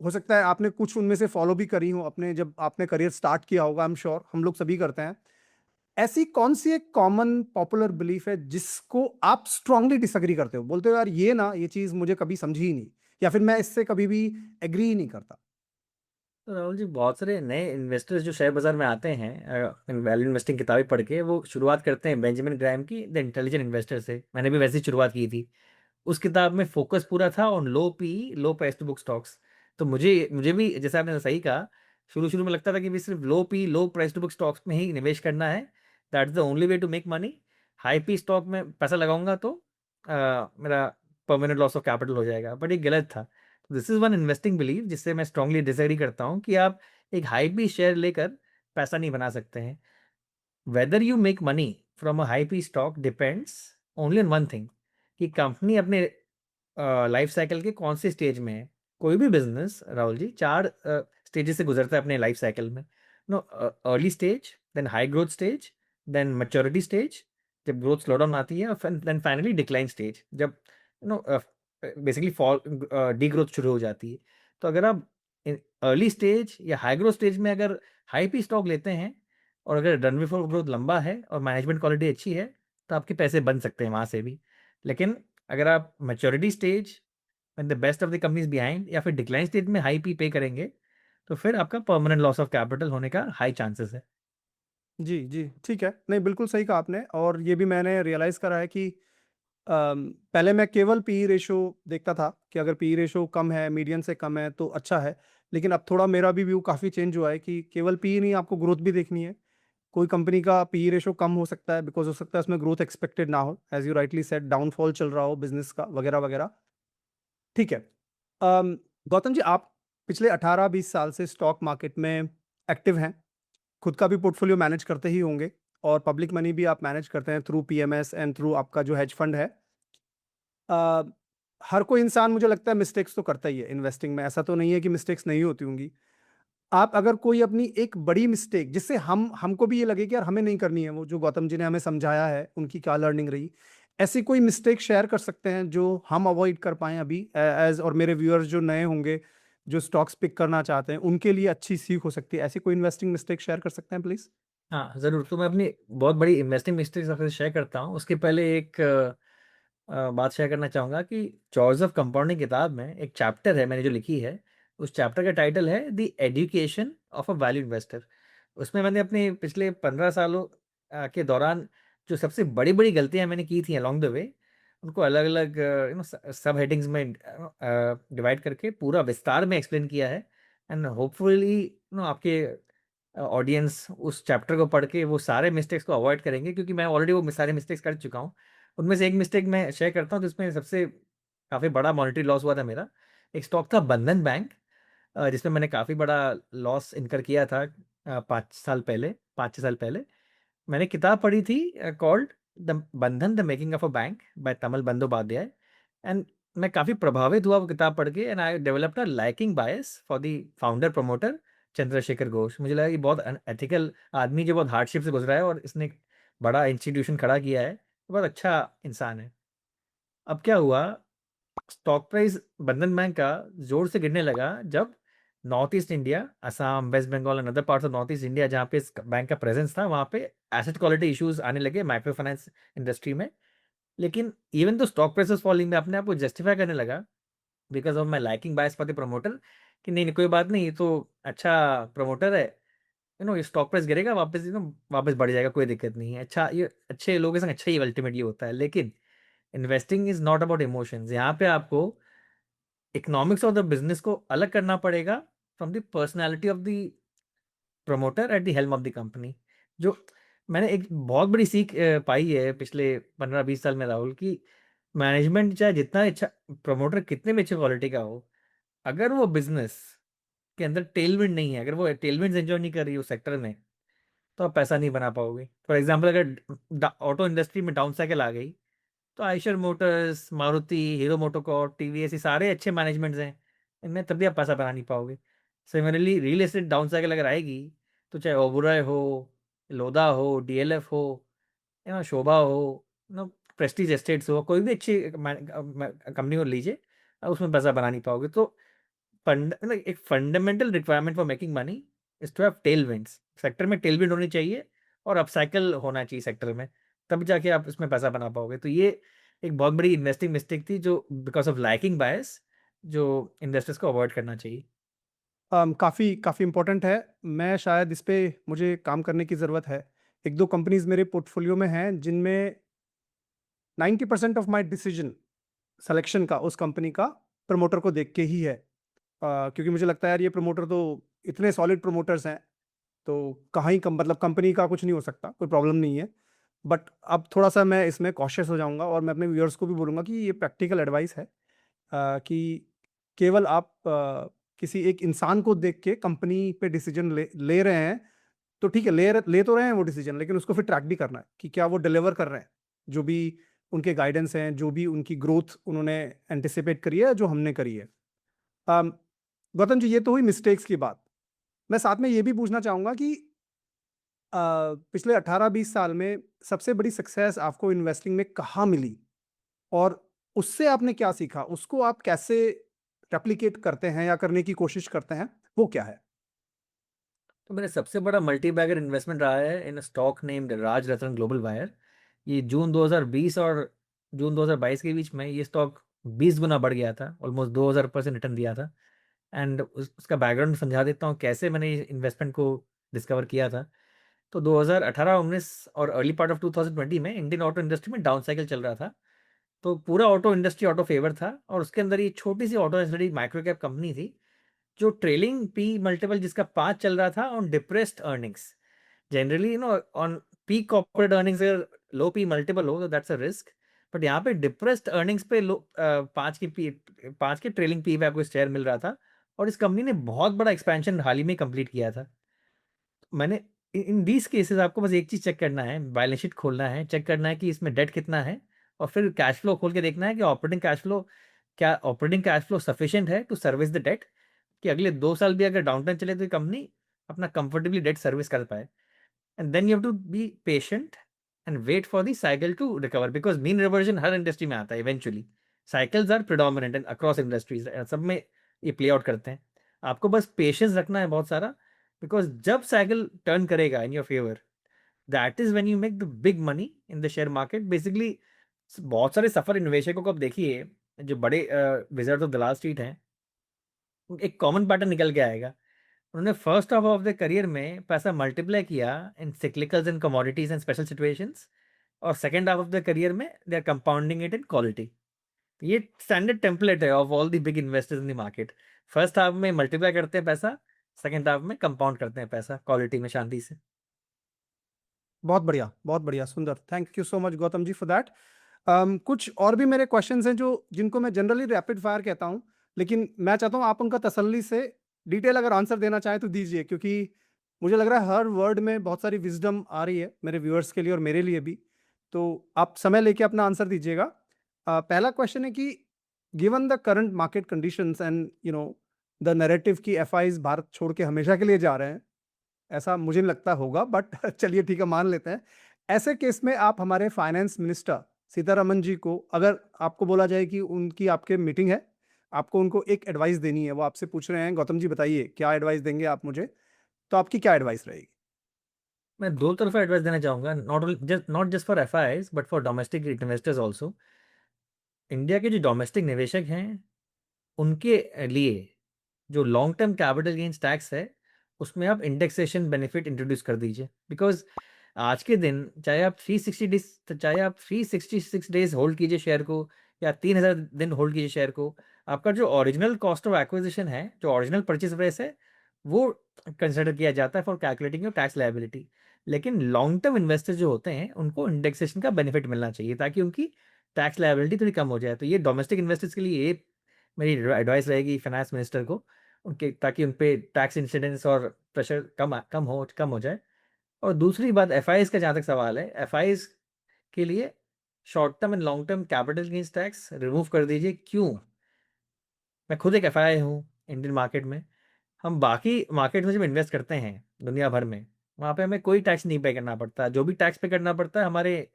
हो सकता है आपने कुछ उनमें से फॉलो भी करी हो अपने जब आपने करियर स्टार्ट किया होगा, आई एम श्योर हम लोग सभी करते हैं। ऐसी कौन-सी एक कॉमन पॉपुलर बिलीफ है जिसको आप स्ट्रांगली डिसएग्री करते हो? बोलते हो यार ये चीज़ मुझे कभी समझी ही नहीं या फिर मैं इससे कभी भी एग्री ही नहीं करता। तो राहुल जी, बहुत सारे नए इन्वेस्टर्स जो शेयर बाजार में आते हैं वैल्यू इन्वेस्टिंग किताबें पढ़ के, वो शुरुआत करते हैं बेंजामिन ग्राहम की द इंटेलिजेंट इन्वेस्टर से। मैंने भी वैसे ही शुरुआत की थी। उस किताब में फ़ोकस पूरा था on low PE, low price to book stocks. तो मुझे मुझे भी जैसे आपने सही कहा, शुरू-शुरू में लगता था कि भई सिर्फ़ low PE, low price to book stocks में ही निवेश करना है। That's the only way to make money. High PE stock में पैसा लगाऊँगा तो मेरा परमानेंट लॉस ऑफ कैपिटल हो जाएगा, बट ये गलत था। This is one investing believe जिससे मैं स्ट्रांगली डिसएग्री करता हूँ कि आप एक हाई पी शेयर लेकर पैसा नहीं बना सकते हैं। Whether you make money from a high PE stock depends only on one thing, कि कंपनी अपने लाइफ साइकिल के कौन से स्टेज में है। कोई भी बिजनेस राहुल जी 4 स्टेजेस से गुजरता है अपने लाइफ साइकिल में। Early stage, then high growth stage, then maturity stage जब ग्रोथ स्लो डाउन आती है, और देन फाइनली डिक्लाइन स्टेज जब बेसिकली फॉल डी ग्रोथ शुरू हो जाती है। तो अगर आप अर्ली स्टेज या हाई ग्रोथ स्टेज में अगर हाई पी स्टॉक लेते हैं, और अगर रनवे फॉर ग्रोथ लंबा है और मैनेजमेंट क्वालिटी अच्छी है, तो आपके पैसे बन सकते हैं वहाँ से भी। लेकिन अगर आप maturity stage when the best of the company is behind, या फिर डिक्लाइन स्टेज में हाई पी पे करेंगे, तो फिर आपका परमानेंट लॉस ऑफ कैपिटल होने का हाई चांसेस है। जी, जी, ठीक है। नहीं, बिल्कुल सही कहा आपने और ये भी मैंने रियलाइज़ करा है कि पहले मैं केवल पी-ई रेशियो देखता था कि अगर पी-ई रेशियो कम है, मीडियन से कम है तो अच्छा है। लेकिन अब थोड़ा मेरा भी व्यू काफ़ी चेंज हुआ है कि केवल पी-ई नहीं, आपको ग्रोथ भी देखनी है। कोई कंपनी का पी-ई रेशियो कम हो सकता है बिकॉज़ हो सकता है उसमें ग्रोथ एक्सपेक्टेड ना हो, as you rightly said downfall चल रहा हो बिज़नेस का वगैरह-वगैरह। ठीक है। गौतम जी, आप पिछले 18-20 साल से स्टॉक मार्केट में एक्टिव हैं। खुद का भी पोर्टफोलियो मैनेज करते ही होंगे और पब्लिक मनी भी आप मैनेज करते हैं थ्रू पीएमएस एंड थ्रू आपका जो हेज फंड है। अ, हर कोई इंसान मुझे लगता है मिस्टेक्स तो करता ही है इन्वेस्टिंग में, ऐसा तो नहीं है कि मिस्टेक्स नहीं होती होंगी। आप अगर कोई अपनी एक बड़ी मिस्टेक जिससे हमको भी ये लगे कि यार हमें नहीं करनी है, वो जो गौतम जी ने हमें समझाया है, उनकी क्या लर्निंग रही, ऐसी कोई मिस्टेक शेयर कर सकते हैं जो हम अवॉइड कर पाएँ अभी एज़ और मेरे व्यूअर्स जो नए होंगे, जो स्टॉक्स पिक करना चाहते हैं, उनके लिए अच्छी सीख हो सकती है? ऐसी कोई इन्वेस्टिंग मिस्टेक शेयर कर सकते हैं प्लीज़? हाँ, ज़रूर। तो मैं अपनी बहुत बड़ी इन्वेस्टिंग मिस्टेक्स आपके साथ शेयर करता हूँ। उसके पहले एक बात शेयर करना चाहूँगा कि जॉयज़ ऑफ कंपाउंडिंग किताब में एक चैप्टर है मैंने जो लिखी है, उस चैप्टर का टाइटल है the education of a value investor. उसमें मैंने अपने पिछले 15 सालों के दौरान जो सबसे बड़ी-बड़ी गलतियाँ मैंने की थी अलोंग द वे, उनको अलग-अलग सब हेडिंग्स में डिवाइड करके पूरा विस्तार में एक्सप्लेन किया है। एंड होपफुली आपके ऑडियंस उस चैप्टर को पढ़ के वो सारे मिस्टेक्स को अवॉइड करेंगे, क्योंकि मैं ऑलरेडी वो सारे मिस्टेक्स कर चुका हूँ। उनमें से एक मिस्टेक मैं शेयर करता हूँ जिसमें सबसे काफ़ी बड़ा मॉनेटरी लॉस हुआ था मेरा। एक स्टॉक था बंधन बैंक, जिसमें मैंने काफ़ी बड़ा लॉस इनकर किया था 5 साल पहले, 5-6 साल पहले। मैंने किताब पढ़ी थी called the Bandhan the making of a bank by Tamal Bandyopadhyay. And मैं काफ़ी प्रभावित हुआ वो किताब पढ़ के, and I developed a liking bias for the founder promoter Chandrashekhar Ghosh. मुझे लगा कि बहुत एथिकल आदमी जो बहुत हार्डशिप से गुजरा है और इसने एक बड़ा इंस्टीट्यूशन खड़ा किया है, बहुत अच्छा इंसान है। अब क्या हुआ, स्टॉक प्राइस बंधन बैंक का जोर से गिरने लगा जब North East India, Assam, West Bengal and other parts of North East India जहाँ पे इस बैंक का प्रेजेंस था, वहाँ पे एसेट क्वालिटी इश्यूज आने लगे माइक्रो फाइनेंस इंडस्ट्री में। लेकिन इवन तो स्टॉक प्राइसेस फॉलिंग में अपने आप को जस्टिफाई करने लगा because of my liking bias for the promoter, कि नहीं नहीं कोई बात नहीं, ये तो अच्छा प्रमोटर है, ये स्टॉक प्राइस गिरेगा वापस, वापस बढ़ जाएगा, कोई दिक्कत नहीं है, अच्छा ये अच्छे लोगों के संग अच्छा ही अल्टीमेटली होता है। लेकिन investing is not about emotions. यहाँ पे आपको इकोनॉमिक्स ऑफ द बिजनेस को अलग करना पड़ेगा from the personality of the promoter at the helm of the company. जो मैंने एक बहुत बड़ी सीख पाई है पिछले 15-20 साल में राहुल, की मैनेजमेंट चाहे जितना अच्छा, प्रमोटर कितने भी अच्छे क्वालिटी का हो, अगर वो बिजनेस के अंदर टेलविंड नहीं है, अगर वो टेलविंड एंजॉय नहीं कर रही है उस सेक्टर में, तो आप पैसा नहीं बना पाओगे। फॉर एग्जाम्पल, अगर ऑटो इंडस्ट्री में डाउन साइकिल आ गई, तो Eicher Motors, Maruti, hero MotoCorp, TVS, ये सारे अच्छे मैनेजमेंट्स हैं, इनमें तब भी आप पैसा बना नहीं पाओगे। Similarly real estate down cycle अगर आएगी, तो चाहे ओबराय हो, लोधा हो, डीएलएफ हो, शोभा हो, नो प्रेस्टीज एस्टेट्स हो, कोई भी अच्छी कंपनी को लीजिए, आप उसमें पैसा बना नहीं पाओगे। तो एक fundamental requirement for making money is to have tailwinds. Sector में टेलविंड होनी चाहिए और अपसाइकिल होना चाहिए सेक्टर में, तब जाके आप इसमें पैसा बना पाओगे। तो ये एक बहुत बड़ी इन्वेस्टिंग मिस्टेक थी जो बिकॉज ऑफ लाइकिंग बायस, जो इन्वेस्टर्स को अवॉइड करना चाहिए। काफ़ी काफ़ी इम्पोर्टेंट है। मैं शायद इस पे मुझे काम करने की ज़रूरत है। 1-2 कंपनीज़ मेरे पोर्टफोलियो में हैं, जिनमें 90% ऑफ माय डिसीजन सिलेक्शन का उस कंपनी का प्रमोटर को देख के ही है। क्योंकि मुझे लगता है यार ये प्रमोटर तो इतने सॉलिड प्रमोटर्स हैं, तो कहाँ ही कम मतलब कंपनी का कुछ नहीं हो सकता, कोई प्रॉब्लम नहीं है। बट अब थोड़ा-सा मैं इसमें कॉशियस हो जाऊँगा और मैं अपने व्यूअर्स को भी बोलूँगा कि ये प्रैक्टिकल एडवाइस है, कि केवल आप किसी एक इंसान को देख के कंपनी पे डिसीजन ले ले रहे हैं, तो ठीक है, ले तो रहे हैं वो डिसीजन, लेकिन उसको फिर ट्रैक भी करना है कि क्या वो डिलीवर कर रहे हैं, जो भी उनके गाइडेंस हैं, जो भी उनकी ग्रोथ उन्होंने एंटिसिपेट करी है, जो हमने करी है। अम, गौतम जी, ये तो हुई मिस्टेक्स की बात। मैं साथ में ये भी पूछना चाहूँगा कि पिछले 18-20 साल में सबसे बड़ी सक्सेस आपको इन्वेस्टिंग में कहाँ मिली? और उससे आपने क्या सीखा? उसको आप कैसे रेप्लिकेट करते हैं या करने की कोशिश करते हैं, वो क्या है? तो मेरा सबसे बड़ा मल्टी बैगर इन्वेस्टमेंट रहा है in stock named Raj Ratna global wire. ये जून 2020 और जून 2022 के बीच में ये स्टॉक 20 गुना बढ़ गया था, ऑलमोस्ट 2000% रिटर्न दिया था। एंड उसका बैकग्राउंड समझा देता हूँ कैसे मैंने इन्वेस्टमेंट को डिस्कवर किया था। तो 2018-19 और अर्ली पार्ट ऑफ 2020 में इंडियन ऑटो इंडस्ट्री में डाउन साइकिल चल रहा था। तो पूरा ऑटो इंडस्ट्री ऑटो फेवर था, और उसके अंदर ये छोटी सी auto industry micro cap company थी, जो ट्रेलिंग पी मल्टीपल जिसका 5 चल रहा था on depressed earnings. Generally on peak corporate earnings अगर लो पी मल्टीपल हो तो दैट्स अ रिस्क, बट यहाँ पे डिप्रेस्ड अर्निंग्स पे लो 5 के ट्रेलिंग पी पे आपको शेयर मिल रहा था। और इस कंपनी ने बहुत बड़ा एक्सपेंशन हाल ही में कंप्लीट किया था। मैंने इन दीज केसेस आपको बस एक चीज़ चेक करना है, बैलेंस शीट खोलना है, चेक करना है कि इसमें डेट कितना है, और फिर कैश फ्लो खोल के देखना है कि ऑपरेटिंग कैश फ्लो सफिशिएंट है टू सर्विस द डेट, कि अगले 2 साल भी अगर डाउनटाइम चले तो ये कंपनी अपना कंफर्टेबली डेट सर्विस कर पाए। And then you have to be patient and wait for the cycle to recover, because mean reversion हर इंडस्ट्री में आता है eventually. Cycles are predominant and across industries, सब में ये प्ले आउट करते हैं। आपको बस पेशेंस रखना है बहुत सारा, बिकॉज़ जब साइकिल टर्न करेगा in your favour, that is when you make the big money in the share market. Basically बहुत सारे सफल निवेशकों को आप देखिए, जो बड़े wizards of the last street हैं, एक कॉमन पैटर्न निकल के आएगा। उन्होंने first half of the career में पैसा मल्टीप्लाई किया in cyclicals and commodities and special situations, और second half of the career में they are compounding it in quality. ये स्टैंडर्ड टेम्पलेट है of all the big investors in the market. First half में मल्टीप्लाई करते हैं पैसा, सेकंड हाफ में कंपाउंड करते हैं पैसा क्वालिटी में शांति से। बहुत बढ़िया, सुंदर। Thank you so much Gautam ji for that. कुछ और भी मेरे क्वेश्चंस हैं जो जिनको मैं जनरली रैपिड फायर कहता हूँ, लेकिन मैं चाहता हूँ आप उनका तसल्ली से डिटेल अगर आंसर देना चाहें तो दीजिए, क्योंकि मुझे लग रहा है हर वर्ड में बहुत सारी विज़डम आ रही है मेरे व्यूअर्स के लिए और मेरे लिए भी। तो आप समय लेके अपना आंसर दीजिएगा। पहला क्वेश्चन है कि given the current market conditions and the narrative कि एफआईज़ भारत छोड़ के हमेशा के लिए जा रहे हैं, ऐसा मुझे नहीं लगता होगा, बट चलिए ठीक है, मान लेते हैं। ऐसे केस में आप हमारे फाइनेंस मिनिस्टर सीतारमन जी को, अगर आपको बोला जाए कि उनकी आपके मीटिंग है, आपको उनको एक एडवाइस देनी है, वो आपसे पूछ रहे हैं गौतम जी बताइए क्या एडवाइस देंगे आप मुझे, तो आपकी क्या एडवाइस रहेगी? मैं दो तरफा एडवाइस देना चाहूँगा, not just for FIIs but for domestic investors also. India के जो डोमेस्टिक निवेशक हैं, उनके लिए जो long term capital gains tax है, उसमें आप इंडेक्सेशन बेनिफिट इंट्रोड्यूस कर दीजिए। बिकॉज़ आज के दिन चाहे आप 366 डेज़ होल्ड कीजिए शेयर को, या 3000 दिन होल्ड कीजिए शेयर को, आपका जो ओरिजिनल कॉस्ट ऑफ एक्विजिशन है, जो ओरिजिनल परचेज़ प्राइस है, वो कंसिडर किया जाता है for calculating your tax liability. लेकिन लॉन्ग टर्म इन्वेस्टर्स जो होते हैं, उनको इंडेक्सेशन का बेनिफिट मिलना चाहिए, ताकि उनकी टैक्स लायबिलिटी थोड़ी कम हो जाए। तो ये डोमेस्टिक इन्वेस्टर्स के लिए ये मेरी एडवाइस रहेगी फाइनेंस मिनिस्टर को, उनके, ताकि उन पे टैक्स इंसिडेंस और प्रेशर कम हो जाए। और दूसरी बात एफआईज का जहाँ तक सवाल है, एफआईज के लिए short term and long term capital gains tax remove कर दीजिए। क्यों? मैं खुद एक एफआई हूँ इंडियन मार्केट में। हम बाकी मार्केट में जब इन्वेस्ट करते हैं दुनिया भर में, वहाँ पे हमें कोई टैक्स नहीं पे करना पड़ता। जो भी टैक्स पे करना पड़ता है, हमारे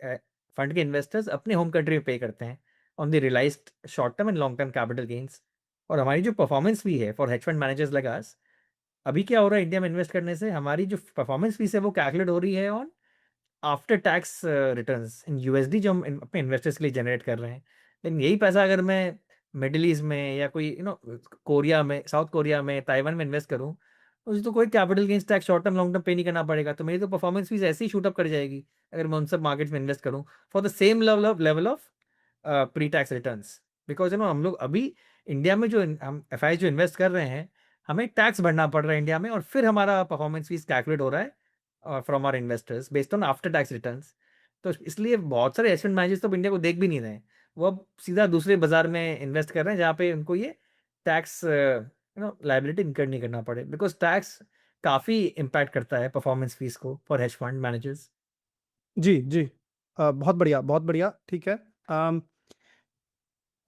फंड के इन्वेस्टर्स अपने होम कंट्री में पे करते हैं on the realised short term and long term capital gains. और हमारी जो परफॉर्मेंस भी है for hedge fund managers like us, अभी क्या हो रहा है इंडिया में इन्वेस्ट करने से, हमारी जो परफॉर्मेंस फीस है वो कैलकुलेट हो रही है on after tax returns in USD, जो हम अपने इन्वेस्टर्स के लिए जनरेट कर रहे हैं। लेकिन यही पैसा अगर मैं मिडिल ईस्ट में या कोई कोरिया में, साउथ कोरिया में, ताइवान में इन्वेस्ट करूँ, उसे तो कोई capital gains tax short term long term पे नहीं करना पड़ेगा। तो मेरी तो परफॉर्मेंस फीस ऐसे ही शूट अप कर जाएगी अगर मैं उन सब मार्केट्स में इन्वेस्ट करूँ for the same level of pre tax returns. Because हम लोग अभी इंडिया में जो हम एफ जो इन्वेस्ट कर रहे हैं, हमें टैक्स भरना पड़ रहा है इंडिया में, और फिर हमारा परफॉर्मेंस फीस कैलकुलेट हो रहा है from our investors based on after tax returns. तो इसलिए बहुत सारे एसेट मैनेजर्स तो इंडिया को देख भी नहीं रहे हैं, वो अब सीधा दूसरे बाजार में इन्वेस्ट कर रहे हैं जहाँ पे उनको ये टैक्स लाइबिलिटी इनकर नहीं करना पड़े, बिकॉज टैक्स काफ़ी इम्पैक्ट करता है परफॉर्मेंस फीस को फॉर हेज फंड मैनेजर्स। जी जी। बहुत बढ़िया, बहुत बढ़िया, ठीक है।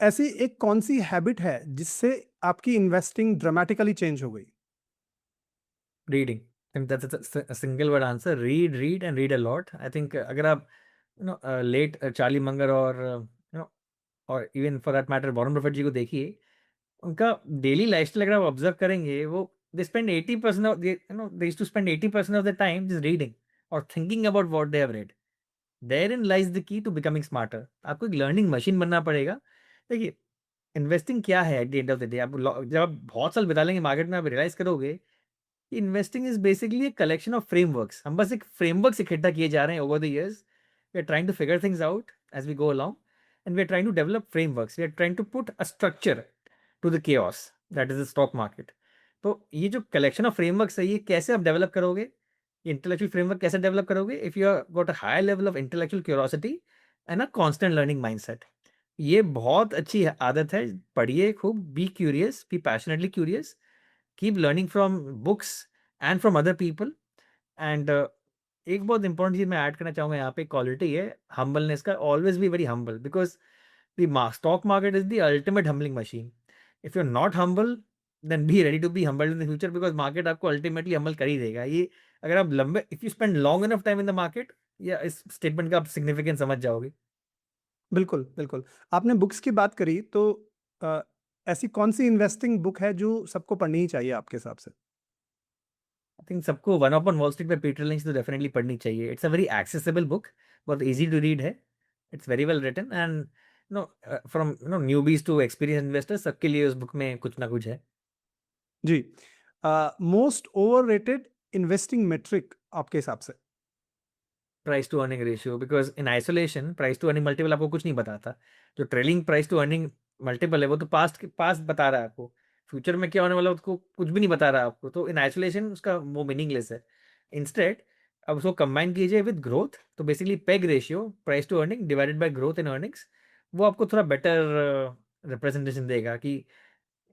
ऐसी एक कौन सी हैबिट है जिससे आपकी इन्वेस्टिंग ड्रामेटिकली चेंज हो गई? Reading, that's a single word answer, read and read a lot. I think अगर आप लेट चार्ली मंगर और और even for that matter Warren Buffett ji को देखिए, उनका डेली लाइफस्टाइल अगर आप ऑब्जर्व करेंगे, वो they spend 80% of they used to spend 80% of the time just reading और thinking about what they have read. Therein lies the key to becoming smarter. आपको एक लर्निंग मशीन बनना पड़ेगा। देखिए, इन्वेस्टिंग क्या है at the end of the day, आप जब आप बहुत साल बिता लेंगे मार्केट में, आप रियलाइज करोगे investing is basically a collection of frameworks। हम बस एक frameworks इकट्ठा किए जा रहे हैं over the years। We are trying to figure things out as we go along, and we are trying to develop frameworks। We are trying to put a structure to the chaos that is the stock market। तो ये जो collection of frameworks है, ये कैसे आप डेवलप करोगे, ये इंटेलेक्चुअल फ्रेमवर्क कैसे डेवलप करोगे, if you got a high level of intellectual curiosity and a constant learning mindset. ये बहुत अच्छी आदत है। पढ़िए खूब, be curious, be passionately curious, keep learning from books and from other people। And एक बहुत इंपॉर्टेंट चीज मैं ऐड करना चाहूंगा यहाँ पे, क्वालिटी है हम्बलनेस का। Always be very humble, because the stock market is the ultimate humbling machine. If you are not humble, then be ready to be humbled in the future, because market आपको अल्टीमेटली हम्बल कर ही देगा। ये अगर आप लंबे, if you spend long enough time in the market, या इस स्टेटमेंट का आप सिग्निफिकेंस समझ जाओगे। बिल्कुल, बिल्कुल। आपने बुक्स की बात करी तो अ, ऐसी कौन-सी इन्वेस्टिंग बुक है जो सबको पढ़नी ही चाहिए आपके हिसाब से? आई थिंक सबको one up on Wall Street by Peter Lynch तो डेफिनेटली पढ़नी चाहिए। It's a very accessible book, बहुत ईज़ी टू रीड है। It's very well written and from newbies to experienced investors सबके लिए उस बुक में कुछ ना कुछ है। जी। मोस्ट ओवररेटेड इन्वेस्टिंग मेट्रिक आपके हिसाब से? Price to earning ratio, because in isolation price to earning multiple आपको कुछ नहीं बताता। जो trailing price to earning multiple है वो तो पास्ट बता रहा है आपको। फ्यूचर में क्या होने वाला है उसको कुछ भी नहीं बता रहा है आपको। तो इन आइसोलेशन उसका वो मीनिंगलेस है। इंस्टेड अब उसको कंबाइन कीजिए विद ग्रोथ, तो basically PEG ratio price to earning divided by growth in earnings, वो आपको थोड़ा बेटर रिप्रेजेंटेशन देगा कि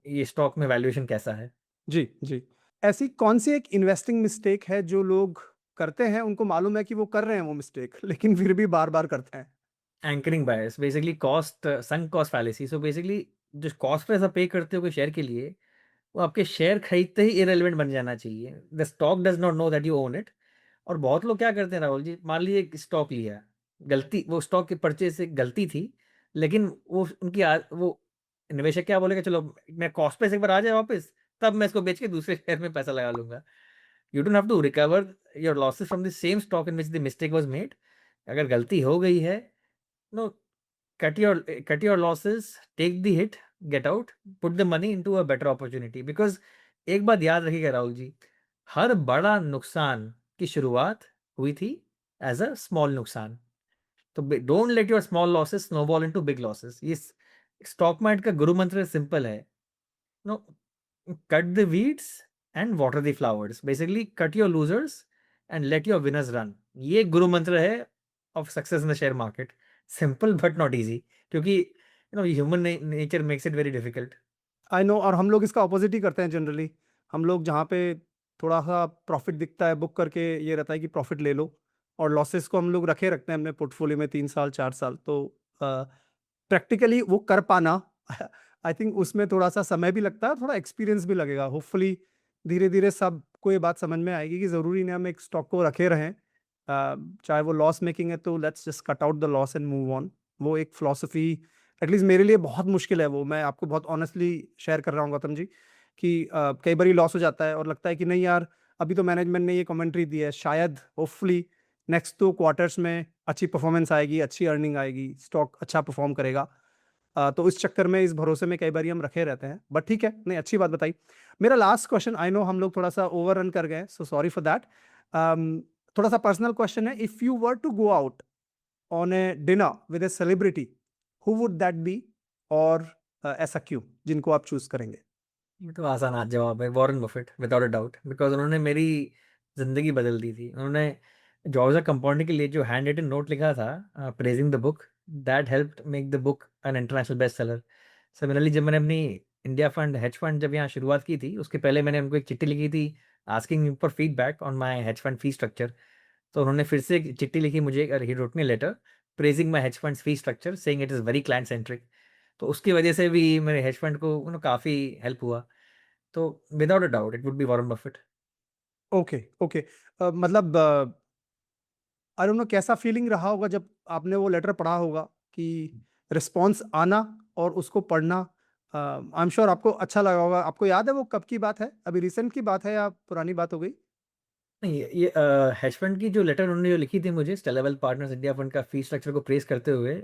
ये स्टॉक में वैल्यूएशन कैसा है। जी, जी। ऐसी कौन-सी एक इन्वेस्टिंग मिस्टेक है जो लोग करते हैं, उनको मालूम है कि वो कर रहे हैं वो मिस्टेक, लेकिन फिर भी बार-बार करते हैं? Anchoring bias, basically cost sunk cost fallacy. So basically जो कॉस्ट प्राइस आप पे करते हो कोई शेयर के लिए, वो आपके शेयर खरीदते ही इर्रेलेवेंट बन जाना चाहिए। The stock does not know that you own it. और बहुत लोग क्या करते हैं राहुल जी, मान लीजिए एक स्टॉक लिया, गलती वो स्टॉक के परचेज़ से गलती थी, लेकिन वो उनकी वो निवेशक क्या बोलेगा, चलो मैं कॉस्ट प्राइस एक बार आ जाए वापस, तब मैं इसको बेच के दूसरे शेयर में पैसा लगा लूँगा। You don't have to recover your losses from the same stock in which the mistake was made. अगर गलती हो गई है, no, cut your losses, take the hit, get out, put the money into a better opportunity, because एक बात याद रखिएगा राहुल जी, हर बड़ा नुकसान की शुरुआत हुई थी एज अ स्मॉल नुकसान। तो don't let your small losses snowball into big losses. ये स्टॉक मार्केट का गुरु मंत्र सिंपल है, no, cut the weeds and water the flowers, basically cut your losers and let your winners run. ये गुरु मंत्र है of success in the share market. Simple but not easy, क्योंकि human nature makes it very difficult. I know, और हम लोग इसका अपोज़िट ही करते हैं जनरली। हम लोग जहाँ पे थोड़ा-सा प्रॉफ़िट दिखता है बुक करके ये रहता है कि प्रॉफ़िट ले लो, और लॉसेस को हम लोग रखे रखते हैं अपने पोर्टफ़ोलियो में 3 साल, 4 साल। तो अ, प्रैक्टिकली वो कर पाना आई थिंक उसमें थोड़ा-सा समय भी लगता है, थोड़ा एक्सपीरियंस भी लगेगा। होपफुली धीरे-धीरे सबको ये बात समझ में आएगी कि ज़रूरी नहीं हम एक स्टॉक को रखे रहें। चाहे वो लॉस मेकिंग है तो let's just cut out the loss and move on. वो एक फ़िलॉसफ़ी एटलीस्ट मेरे लिए बहुत मुश्किल है वो। मैं आपको बहुत ऑनेस्टली शेयर कर रहा हूँ गौतम जी कि कई बारी लॉस हो जाता है और लगता है कि नहीं यार, अभी तो मैनेजमेंट ने ये कमेंट्री दी है, शायद होपफुली नेक्स्ट 2 क्वार्टर्स में अच्छी परफॉर्मेंस आएगी, अच्छी अर्निंग आएगी, स्टॉक अच्छा परफॉर्म करेगा। तो इस चक्कर में, इस भरोसे में कई बारी हम रखे रहते हैं। बट ठीक है, नहीं अच्छी बात बताई। मेरा लास्ट क्वेश्चन, आई नो हम लोग थोड़ा-सा ओवर रन कर गए, सो सॉरी फॉर दैट। थोड़ा-सा पर्सनल क्वेश्चन है, if you were to go out on a dinner with a celebrity, who would that be? और ऐसा क्यों? जिनको आप चूज़ करेंगे? ये तो आसान जवाब है, Warren Buffett, without a doubt, because उन्होंने मेरी ज़िंदगी बदल दी थी। उन्होंने जॉर्जिया कंपाउंडिंग के लिए जो हैंड रिटन नोट लिखा था, praising the book, that helped make the book an international best seller. Similarly जब मैंने अपनी इंडिया फंड हेज फंड जब यहाँ शुरुआत की थी, उसके पहले मैंने उनको एक चिट्ठी लिखी थी asking for feedback on my hedge fund fee structure. तो उन्होंने फिर से एक चिट्ठी लिखी मुझे, he wrote me later praising my hedge fund fee structure, saying it is very client centric. तो उसकी वजह से भी मेरे हेज फंड को काफ़ी हेल्प हुआ। तो without a doubt it would be Warren Buffett. Okay, okay. मतलब आई डोंट नो कैसा फीलिंग रहा होगा जब आपने वो लेटर पढ़ा होगा कि रिस्पॉन्स आना और उसको पढ़ना। आई एम श्योर आपको अच्छा लगा होगा। आपको याद है वो कब की बात है? अभी रिसेंट की बात है या पुरानी बात हो गई? नहीं, ये हेज फंड की जो लेटर उन्होंने जो लिखी थी मुझे, Stella wealth Partners India fund का फी स्ट्रक्चर को प्रेज़ करते हुए,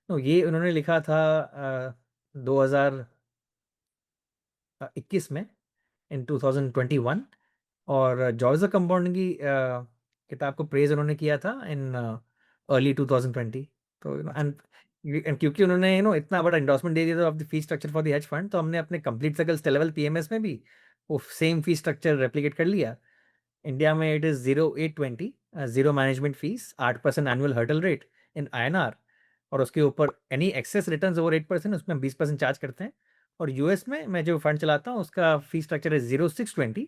तो ये उन्होंने लिखा था 2021 में, इन 2021। और जॉर्ज द कंपाउंडिंग की किताब को प्रेज़ उन्होंने किया था इन अर्ली 2020। तो एंड क्योंकि उन्होंने इतना बड़ा एंडोर्समेंट दे दिया था of the fee structure for the hedge fund, तो हमने अपने complete circle Stella wealth PMS में भी वो सेम फी स्ट्रक्चर रेप्लिकेट कर लिया। इंडिया में it is 0820, zero management fees, 8% annual hurdle rate in INR, और उसके ऊपर एनी एक्सेस रिटर्न्स ओवर 8% उसमें हम 20% चार्ज करते हैं। और यूएस में मैं जो फंड चलाता हूँ उसका फी स्ट्रक्चर है 0620,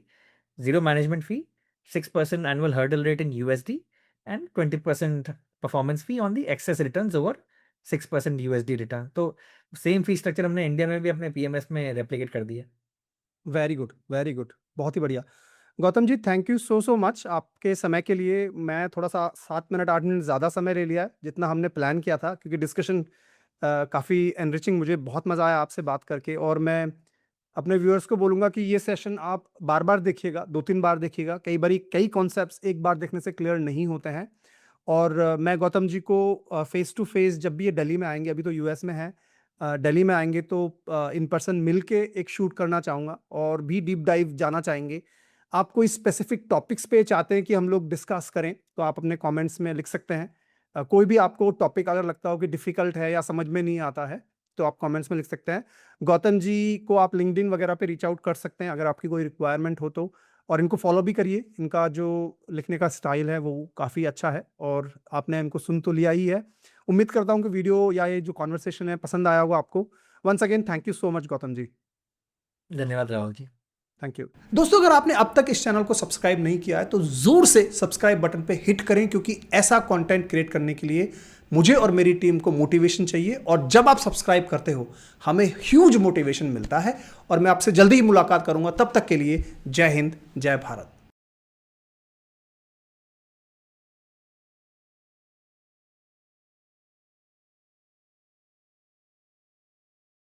zero management fee, 6% annual hurdle rate in USD and 20% performance fee on the excess returns over 6% USD return. तो सेम फी स्ट्रक्चर हमने इंडिया में भी अपने पीएमएस में रेप्लिकेट कर दिया। Very good, very good. बहुत ही बढ़िया। Gautam ji, thank you so much आपके समय के लिए। मैं थोड़ा-सा 7 मिनट 8 मिनट ज़्यादा समय ले लिया है, जितना हमने प्लान किया था, क्योंकि डिस्कशन काफ़ी एनरिचिंग, मुझे बहुत मज़ा आया आपसे बात करके। और मैं अपने व्यूअर्स को बोलूँगा कि ये सेशन आप बार-बार देखिएगा, 2-3 बार देखिएगा। कई बारी कई कॉन्सेप्ट्स एक बार देखने से क्लियर नहीं होते हैं। और मैं गौतम जी को फ़ेस टू फ़ेस जब भी ये दिल्ली में आएँगे, अभी तो यूएस में हैं, दिल्ली में आएँगे तो इन पर्सन मिल के एक शूट करना चाहूँगा और भी डीप डाइव जाना चाहेंगे। आप कोई स्पेसिफ़िक टॉपिक्स पे चाहते हैं कि हम लोग डिस्कस करें, तो आप अपने कमेंट्स में लिख सकते हैं। कोई भी आपको टॉपिक अगर लगता हो कि डिफ़िकल्ट है या समझ में नहीं आता है, तो आप कमेंट्स में लिख सकते हैं। गौतम जी को आप लिंक्डइन वगैरह पे रीच आउट कर सकते हैं अगर आपकी कोई रिक्वायरमेंट हो तो। और इनको फॉलो भी करिए, इनका जो लिखने का स्टाइल है वो काफ़ी अच्छा है और आपने इनको सुन तो लिया ही है। उम्मीद करता हूँ कि वीडियो या ये जो कन्वर्सेशन है पसंद आया होगा आपको। Once again thank you so much Gautam ji. धन्यवाद राहुल जी। Thank you. दोस्तों, अगर आपने अब तक इस चैनल को सब्सक्राइब नहीं किया है तो जोर से सब्सक्राइब बटन पे हिट करें, क्योंकि ऐसा कंटेंट क्रिएट करने के लिए मुझे और मेरी टीम को मोटिवेशन चाहिए। और जब आप सब्सक्राइब करते हो हमें ह्यूज मोटिवेशन मिलता है। और मैं आपसे जल्दी ही मुलाकात करूंगा, तब तक के लिए जय हिंद, जय भारत।